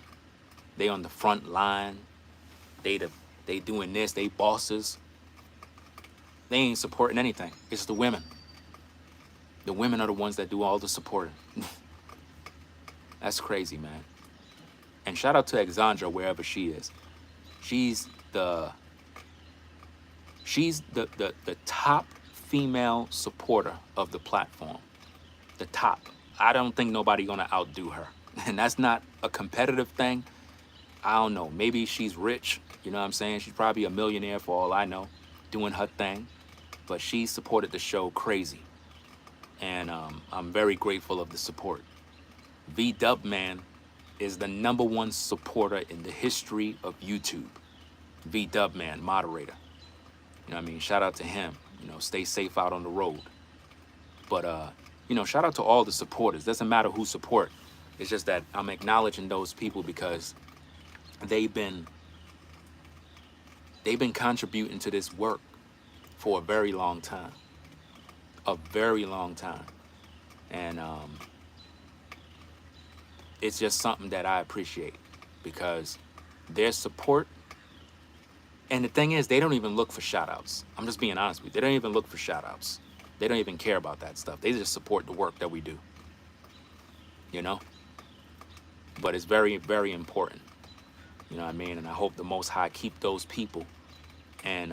they on the front line, they doing this, they bosses. They ain't supporting anything. It's the women. The women are the ones that do all the supporting. That's crazy, man. And shout out to Alexandra wherever she is. She's the top female supporter of the platform. The top. I don't think nobody gonna outdo her. And that's not a competitive thing. I don't know. Maybe she's rich. You know what I'm saying? She's probably a millionaire for all I know, doing her thing. But she supported the show crazy. And I'm very grateful of the support. V-Dub Man is the #1 supporter in the history of YouTube. V-Dub Man, moderator. You know what I mean? Shout out to him. You know, stay safe out on the road. But, you know, shout out to all the supporters. Doesn't matter who support. It's just that I'm acknowledging those people because they've been contributing to this work for a very long time. A very long time. And it's just something that I appreciate because their support. And the thing is, they don't even look for shout outs. I'm just being honest with you. They don't even look for shout outs. They don't even care about that stuff. They just support the work that we do. You know? But it's very, very important. You know what I mean? And I hope the Most High keep those people. And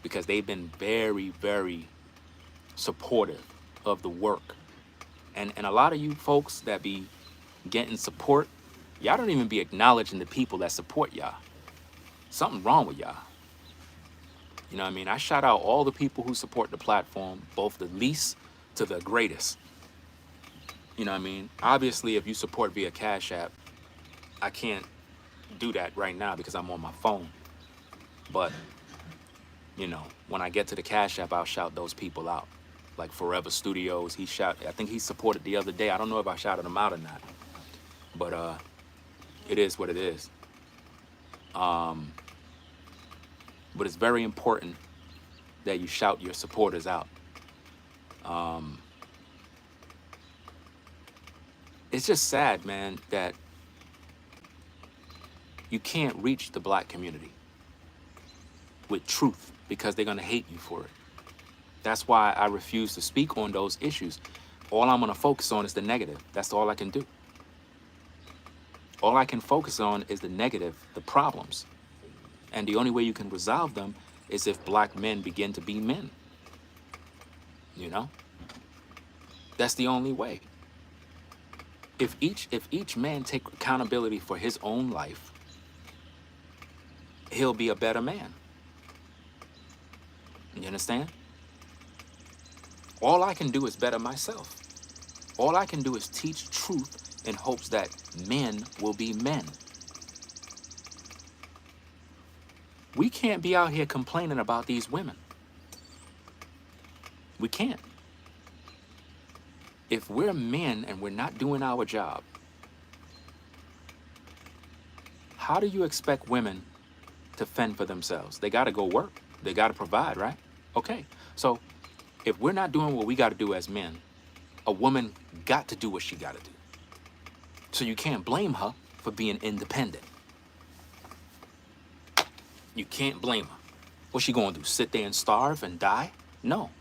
because they've been very, very supportive of the work. And a lot of you folks that be getting support, y'all don't even be acknowledging the people that support y'all. Something wrong with y'all. You know what I mean? I shout out all the people who support the platform, both the least to the greatest. You know what I mean? Obviously, if you support via Cash App, I can't do that right now because I'm on my phone. But, you know, when I get to the Cash App, I'll shout those people out. Like Forever Studios, I think he supported the other day. I don't know if I shouted him out or not. But it is what it is. But it's very important that you shout your supporters out. It's just sad, man, that you can't reach the black community with truth because they're going to hate you for it. That's why I refuse to speak on those issues. All I'm going to focus on is the negative. That's all I can do. All I can focus on is the negative, the problems. And the only way you can resolve them is if black men begin to be men. You know? That's the only way. If each man take accountability for his own life, he'll be a better man. You understand? All I can do is better myself. All I can do is teach truth in hopes that men will be men. We can't be out here complaining about these women. We can't. If we're men and we're not doing our job, how do you expect women to fend for themselves? They got to go work. They got to provide, right? Okay. So if we're not doing what we got to do as men, a woman got to do what she got to do. So you can't blame her for being independent. You can't blame her. What's she going to do? Sit there and starve and die? No.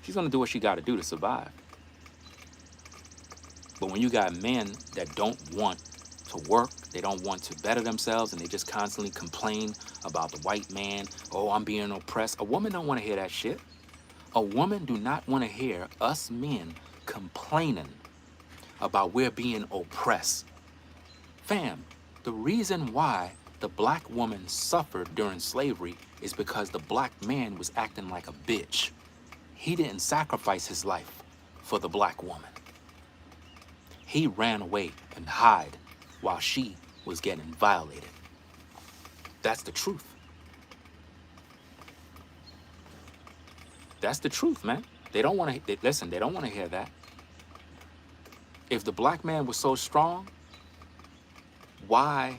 She's going to do what she got to do to survive. But when you got men that don't want to work. They don't want to better themselves, and they just constantly complain about the white man. Oh, I'm being oppressed. A woman don't want to hear that shit. A woman do not want to hear us men complaining about we're being oppressed. Fam, the reason why the black woman suffered during slavery is because the black man was acting like a bitch. He didn't sacrifice his life for the black woman. He ran away and hid while she was getting violated. That's the truth. That's the truth, man. They don't want to listen. They don't want to hear that. If the black man was so strong, why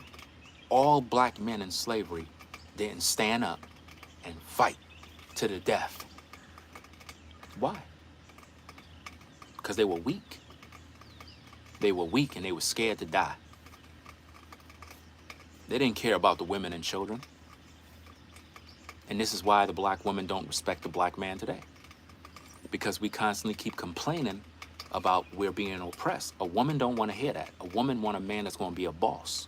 all black men in slavery didn't stand up and fight to the death? Why? Because they were weak. They were weak and they were scared to die. They didn't care about the women and children. And this is why the black women don't respect the black man today. Because we constantly keep complaining about we're being oppressed. A woman don't want to hear that. A woman want a man that's going to be a boss.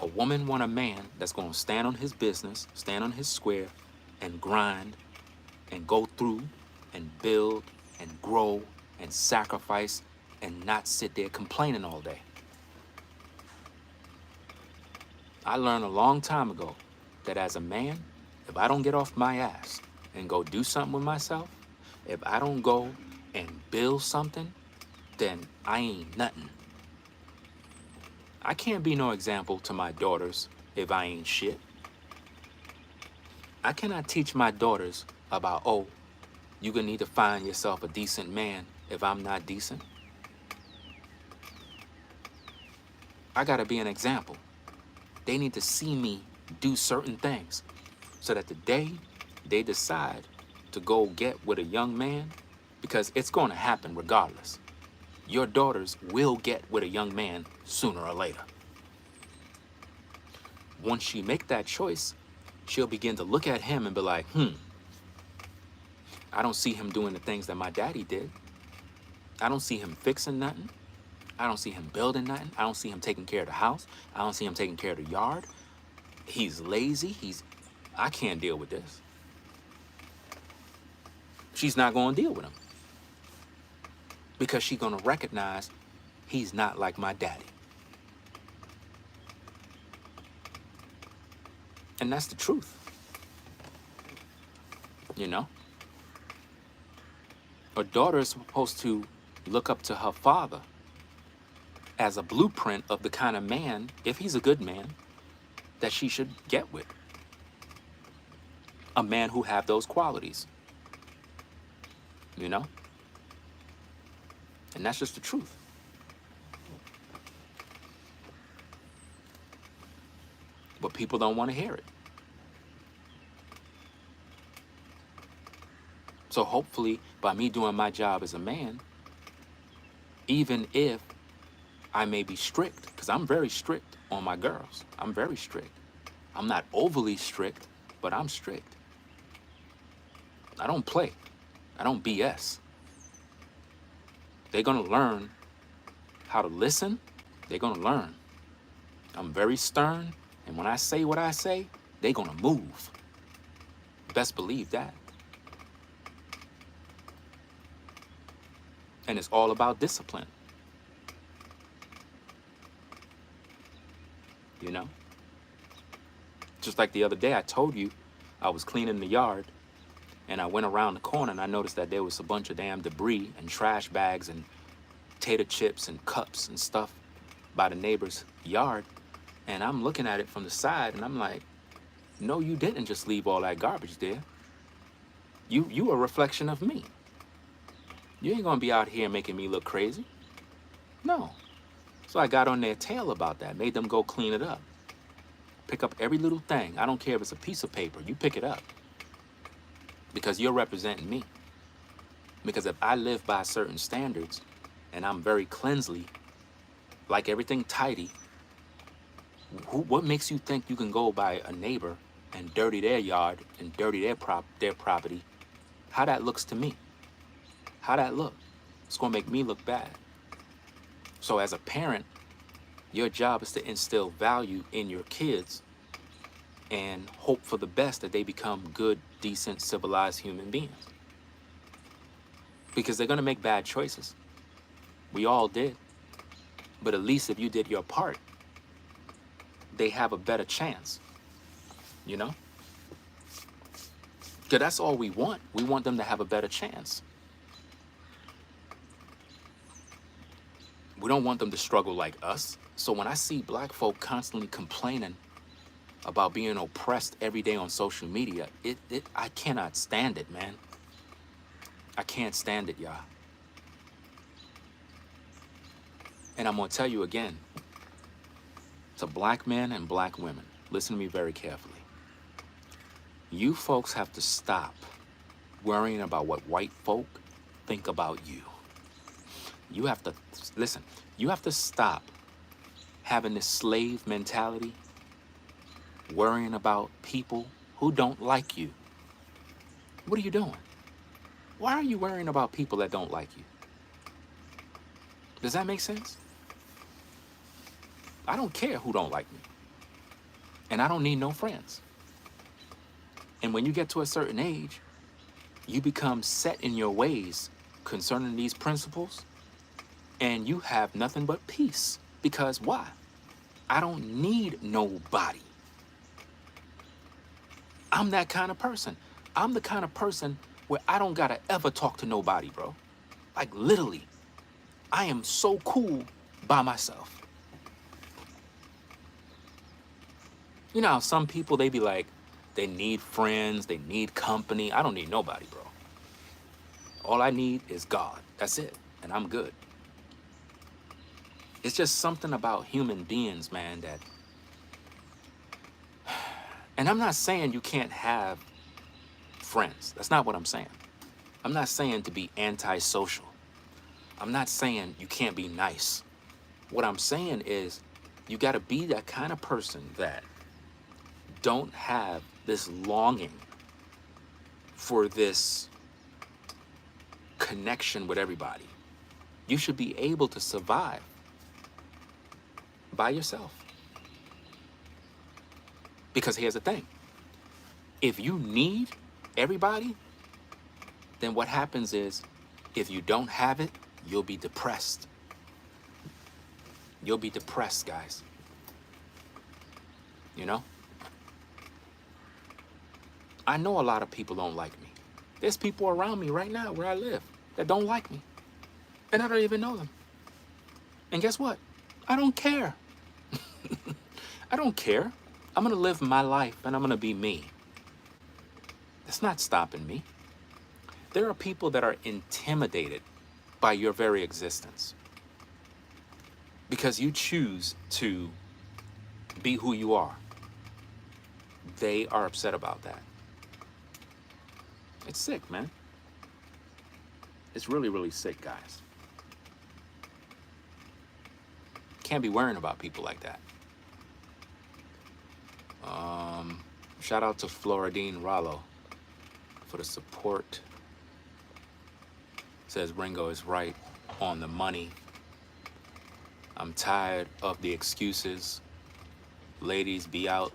A woman want a man that's going to stand on his business, stand on his square, and grind, and go through, and build, and grow, and sacrifice, and not sit there complaining all day. I learned a long time ago that as a man, if I don't get off my ass and go do something with myself, if I don't go and build something, then I ain't nothing. I can't be no example to my daughters if I ain't shit. I cannot teach my daughters about, oh, you're gonna need to find yourself a decent man if I'm not decent. I gotta be an example. They need to see me do certain things so that the day they decide to go get with a young man, because it's going to happen regardless. Your daughters will get with a young man sooner or later. Once she make that choice, she'll begin to look at him and be like, I don't see him doing the things that my daddy did. I don't see him fixing nothing. I don't see him building nothing. I don't see him taking care of the house. I don't see him taking care of the yard. He's lazy. I can't deal with this. She's not going to deal with him because she's going to recognize he's not like my daddy. And that's the truth. You know? A daughter is supposed to look up to her father as a blueprint of the kind of man, if he's a good man, that she should get with. A man who have those qualities. You know? And that's just the truth. But people don't want to hear it. So hopefully, by me doing my job as a man, even if I may be strict, because I'm very strict on my girls. I'm very strict. I'm not overly strict, but I'm strict. I don't play. I don't BS. They're going to learn how to listen. They're going to learn. I'm very stern, and when I say what I say, they're going to move. Best believe that. And it's all about discipline. You know? Just like the other day, I told you I was cleaning the yard and I went around the corner and I noticed that there was a bunch of damn debris and trash bags and potato chips and cups and stuff by the neighbor's yard. And I'm looking at it from the side and I'm like, no, you didn't just leave all that garbage there. You a reflection of me. You ain't gonna be out here making me look crazy. No. So I got on their tail about that, made them go clean it up. Pick up every little thing. I don't care if it's a piece of paper, you pick it up. Because you're representing me. Because if I live by certain standards and I'm very cleansly, like everything tidy, what makes you think you can go by a neighbor and dirty their yard and dirty their property? How that looks to me? How that look? It's gonna make me look bad. So as a parent, Your job is to instill value in your kids and hope for the best, that they become good, decent, civilized human beings. Because they're going to make bad choices. We all did. But at least if you did your part, they have a better chance, you know? Because that's all we want. We want them to have a better chance. We don't want them to struggle like us. So when I see black folk constantly complaining about being oppressed every day on social media, I cannot stand it, man. I can't stand it, y'all. And I'm going to tell you again, to black men and black women, listen to me very carefully. You folks have to stop worrying about what white folk think about you. You have to, listen, you have to stop having this slave mentality, worrying about people who don't like you. What are you doing? Why are you worrying about people that don't like you? Does that make sense? I don't care who don't like me. And I don't need no friends. And when you get to a certain age, you become set in your ways concerning these principles, and you have nothing but peace. Because why? I don't need nobody. I'm that kind of person. I'm the kind of person where I don't gotta ever talk to nobody, bro. Like literally, I am so cool by myself. You know how some people, they be like, they need friends, they need company. I don't need nobody, bro. All I need is God. That's it. And I'm good. It's just something about human beings, man, that... And I'm not saying you can't have friends. That's not what I'm saying. I'm not saying to be antisocial. I'm not saying you can't be nice. What I'm saying is you got to be that kind of person that don't have this longing for this connection with everybody. You should be able to survive by yourself. Because here's the thing. If you need everybody, then what happens is, if you don't have it, you'll be depressed. You'll be depressed, guys. You know? I know a lot of people don't like me. There's people around me right now where I live that don't like me. And I don't even know them. And guess what? I don't care. I don't care. I'm going to live my life and I'm going to be me. It's not stopping me. There are people that are intimidated by your very existence because you choose to be who you are. They are upset about that. It's sick, man. It's really, really sick, guys. Can't be worrying about people like that. Shout out to Floridine Rollo for the support. Says Ringo is right on the money. I'm tired of the excuses. Ladies be about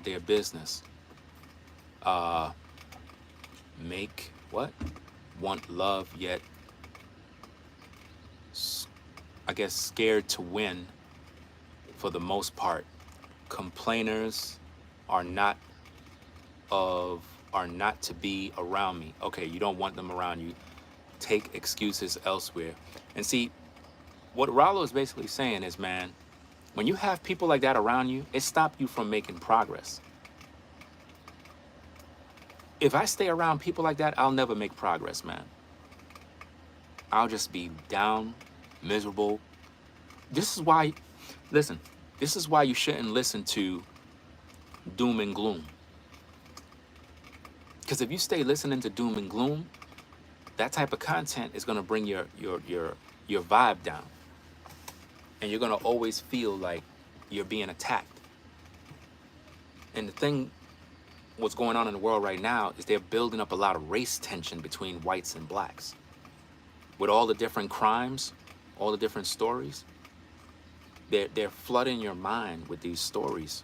their business. Make what? Want love, yet I guess scared to win for the most part. Complainers are not to be around me. Okay, you don't want them around you. Take excuses elsewhere. And see, what Rollo is basically saying is, man, when you have people like that around you, it stops you from making progress. If I stay around people like that, I'll never make progress, man. I'll just be down, miserable. This is why, listen, this is why you shouldn't listen to doom and gloom. Because if you stay listening to doom and gloom, that type of content is going to bring your vibe down. And you're going to always feel like you're being attacked. And the thing, what's going on in the world right now is they're building up a lot of race tension between whites and blacks. With all the different crimes, all the different stories, They're flooding your mind with these stories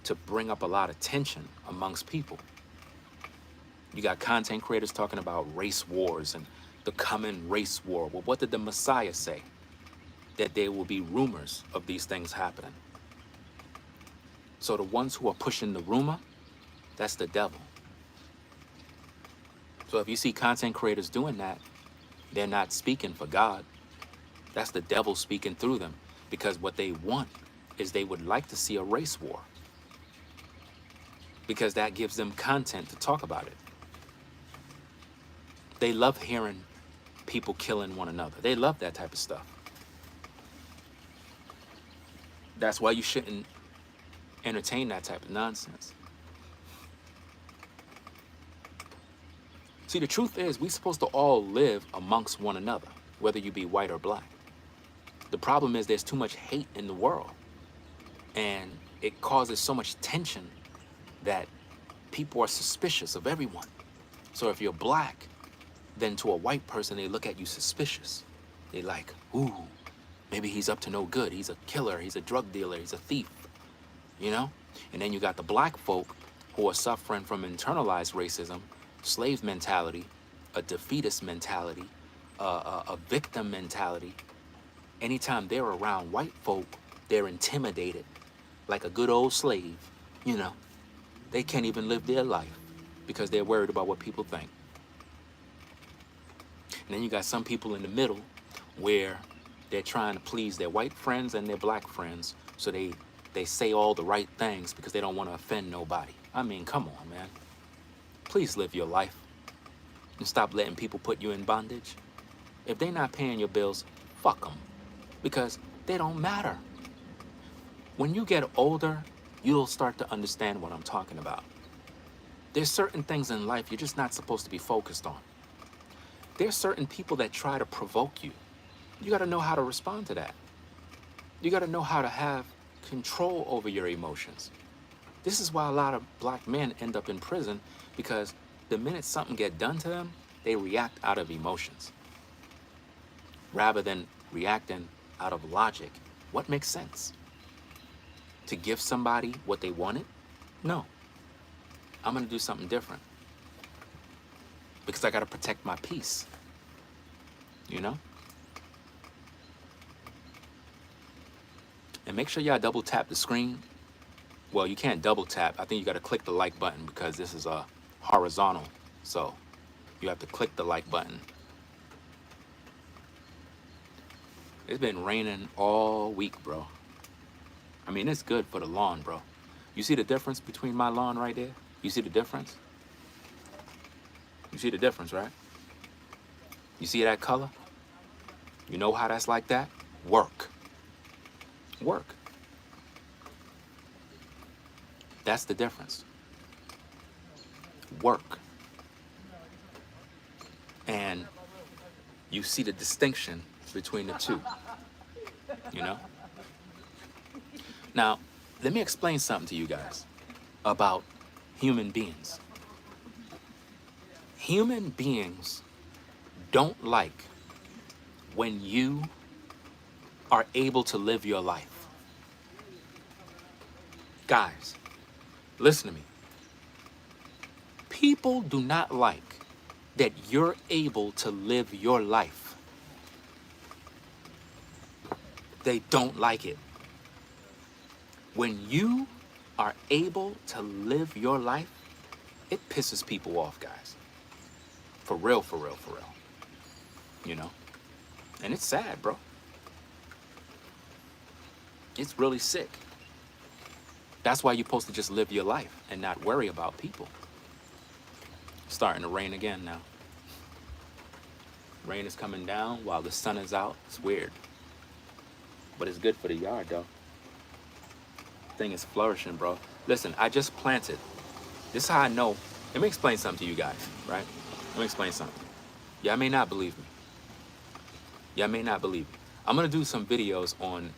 to bring up a lot of tension amongst people. You got content creators talking about race wars and the coming race war. Well, what did the Messiah say? That there will be rumors of these things happening. So the ones who are pushing the rumor, that's the devil. So if you see content creators doing that, they're not speaking for God. That's the devil speaking through them, because what they want is they would like to see a race war, because that gives them content to talk about it. They love hearing people killing one another. They love that type of stuff. That's why you shouldn't entertain that type of nonsense. See, the truth is, we're supposed to all live amongst one another, whether you be white or black. The problem is there's too much hate in the world, and it causes so much tension that people are suspicious of everyone. So if you're black, then to a white person, they look at you suspicious. They like, ooh, maybe he's up to no good. He's a killer, he's a drug dealer, he's a thief, you know? And then you got the black folk who are suffering from internalized racism, slave mentality, a defeatist mentality, a victim mentality. Anytime they're around white folk, they're intimidated, like a good old slave, you know? They can't even live their life because they're worried about what people think. And then you got some people in the middle where they're trying to please their white friends and their black friends, so they say all the right things because they don't want to offend nobody. I mean, come on, man. Please live your life and stop letting people put you in bondage. If they're not paying your bills, fuck them, because they don't matter. When you get older, you'll start to understand what I'm talking about. There's certain things in life you're just not supposed to be focused on. There's certain people that try to provoke you. You got to know how to respond to that. You got to know how to have control over your emotions. This is why a lot of black men end up in prison, because the minute something gets done to them, they react out of emotions rather than reacting out of logic. What makes sense? To give somebody what they wanted? No. I'm going to do something different because I got to protect my peace, you know? And make sure y'all double tap the screen. Well, you can't double tap. I think you got to click the like button because this is a horizontal. So you have to click the like button. It's been raining all week, bro. I mean, it's good for the lawn, bro. You see the difference between my lawn right there? You see the difference? You see the difference, right? You see that color? You know how that's like that? Work. Work. That's the difference. Work. And you see the distinction between the two, you know? Now, let me explain something to you guys about human beings. Human beings don't like when you are able to live your life. Guys, listen to me. People do not like that you're able to live your life. They don't like it. When you are able to live your life, it pisses people off, guys. For real, for real, for real. You know? And it's sad, bro. It's really sick. That's why you're supposed to just live your life and not worry about people. Starting to rain again now. Rain is coming down while the sun is out. It's weird. But it's good for the yard, though. Thing is flourishing, bro. Listen, I just planted. This is how I know. Let me explain something to you guys, right? Let me explain something. Y'all may not believe me. Y'all may not believe me. I'm going to do some videos on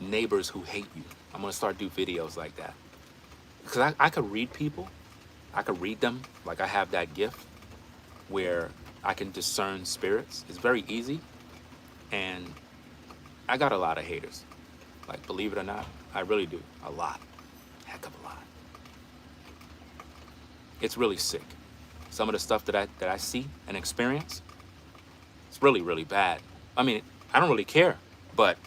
neighbors who hate you. I'm going to start do videos like that. Because I could read people. I could read them. Like I have that gift where I can discern spirits. It's very easy. And I got a lot of haters. Like, believe it or not, I really do. A lot. Heck of a lot. It's really sick. Some of the stuff that I see and experience, it's really, really bad. I mean, I don't really care, but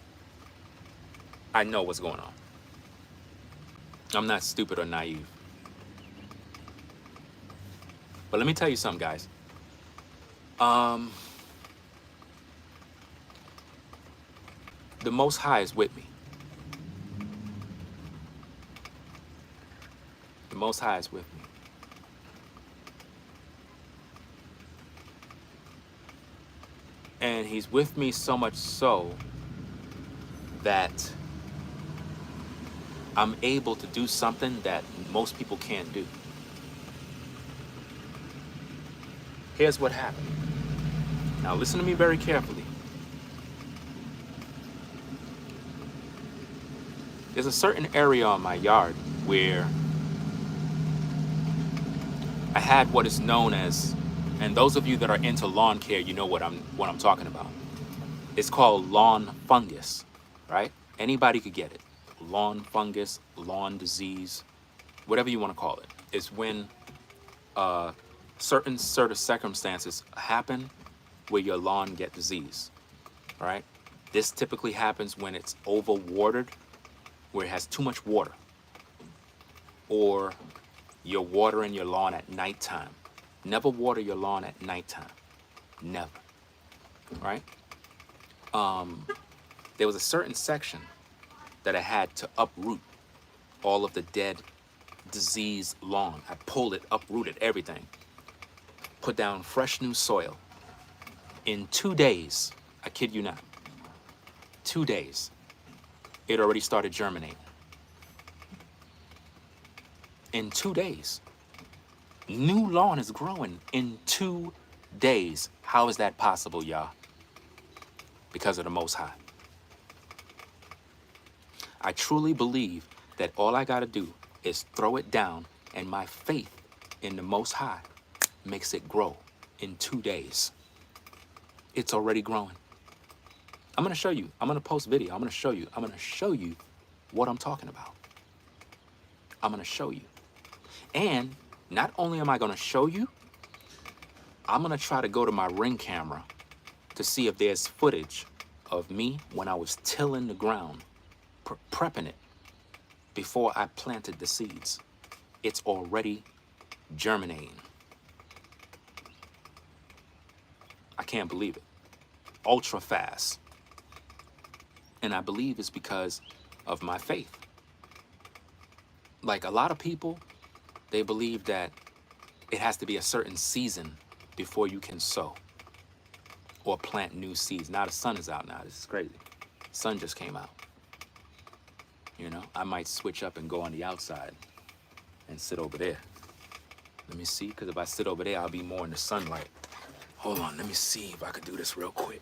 I know what's going on. I'm not stupid or naive. But let me tell you something, guys. The Most High is with me. The Most High is with me. And he's with me so much so that I'm able to do something that most people can't do. Here's what happened. Now listen to me very carefully. There's a certain area on my yard where I had what is known as, and those of you that are into lawn care, you know what I'm talking about. It's called lawn fungus, right? Anybody could get it. Lawn fungus, lawn disease, whatever you want to call it. It's when certain sort of circumstances happen where your lawn get disease, right? This typically happens when it's overwatered, where it has too much water, or you're watering your lawn at nighttime. Never water your lawn at nighttime. Never, right? There was a certain section that I had to uproot all of the dead, diseased lawn. I pulled it, uprooted everything, put down fresh new soil. In 2 days, I kid you not, 2 days, it already started germinating. In 2 days, new lawn is growing in 2 days. How is that possible, y'all? Because of the Most High. I truly believe that all I gotta do is throw it down, and my faith in the Most High makes it grow in 2 days. It's already growing. I'm gonna show you. I'm gonna post video. I'm gonna show you. I'm gonna show you what I'm talking about. I'm gonna show you. And not only am I gonna show you, I'm gonna try to go to my Ring camera to see if there's footage of me when I was tilling the ground, prepping it before I planted the seeds. It's already germinating. I can't believe it. Ultra fast. And I believe it's because of my faith. Like a lot of people, they believe that it has to be a certain season before you can sow or plant new seeds. Now the sun is out now. This is crazy. Sun just came out. You know, I might switch up and go on the outside and sit over there. Let me see, because if I sit over there, I'll be more in the sunlight. Hold on, let me see if I could do this real quick.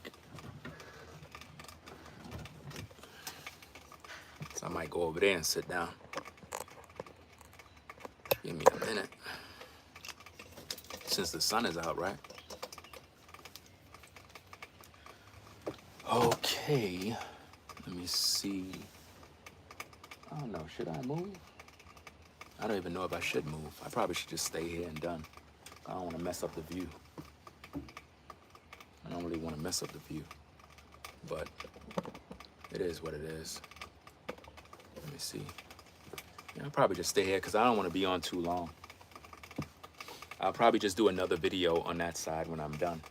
So I might go over there and sit down. Give me a minute. Since the sun is out, right? Okay, let me see. I don't know, should I move? I don't even know if I should move. I probably should just stay here and done. I don't want to mess up the view. I don't really want to mess up the view, but it is what it is. Let me see. Yeah, I'll probably just stay here because I don't want to be on too long. I'll probably just do another video on that side when I'm done.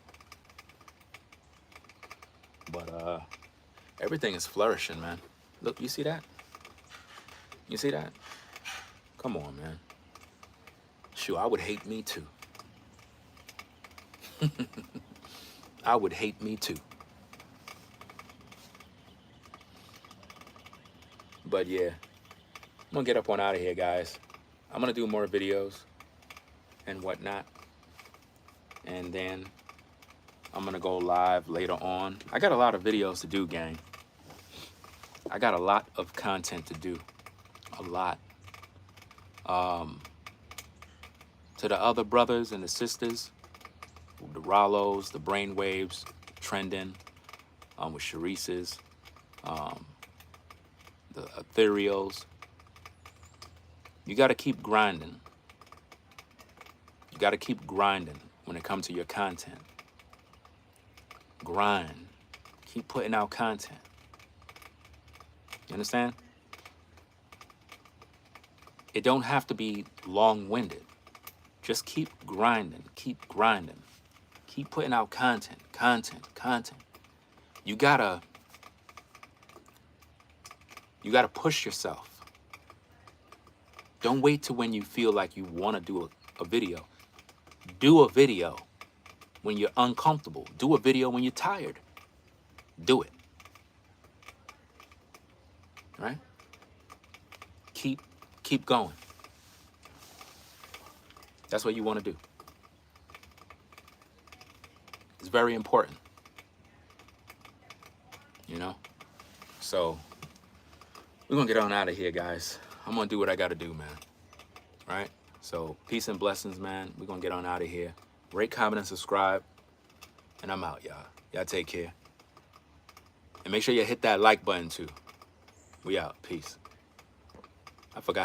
But everything is flourishing, man. Look, you see that? You see that? Come on, man. Shoot, I would hate me too. I would hate me too. But yeah, I'm gonna get up on out of here, guys. I'm gonna do more videos and whatnot. And then I'm gonna go live later on. I got a lot of videos to do, gang. I got a lot of content to do. A lot. To the other brothers and the sisters, the Rollos, the Brainwaves, Trending, with Sharice's, the ethereals. You got to keep grinding. You got to keep grinding when it comes to your content. Grind. Keep putting out content. You understand? It don't have to be long-winded. Just keep grinding. Keep grinding. Keep putting out content. You gotta push yourself. Don't wait till when you feel like you want to do a video. Do a video when you're uncomfortable. Do a video when you're tired. Do it. Right? Keep going. That's what you want to do. It's very important. You know? So, we're going to get on out of here, guys. I'm going to do what I got to do, man. Right? So, peace and blessings, man. We're going to get on out of here. Rate, comment, and subscribe. And I'm out, y'all. Y'all take care. And make sure you hit that like button, too. We out. Peace. I forgot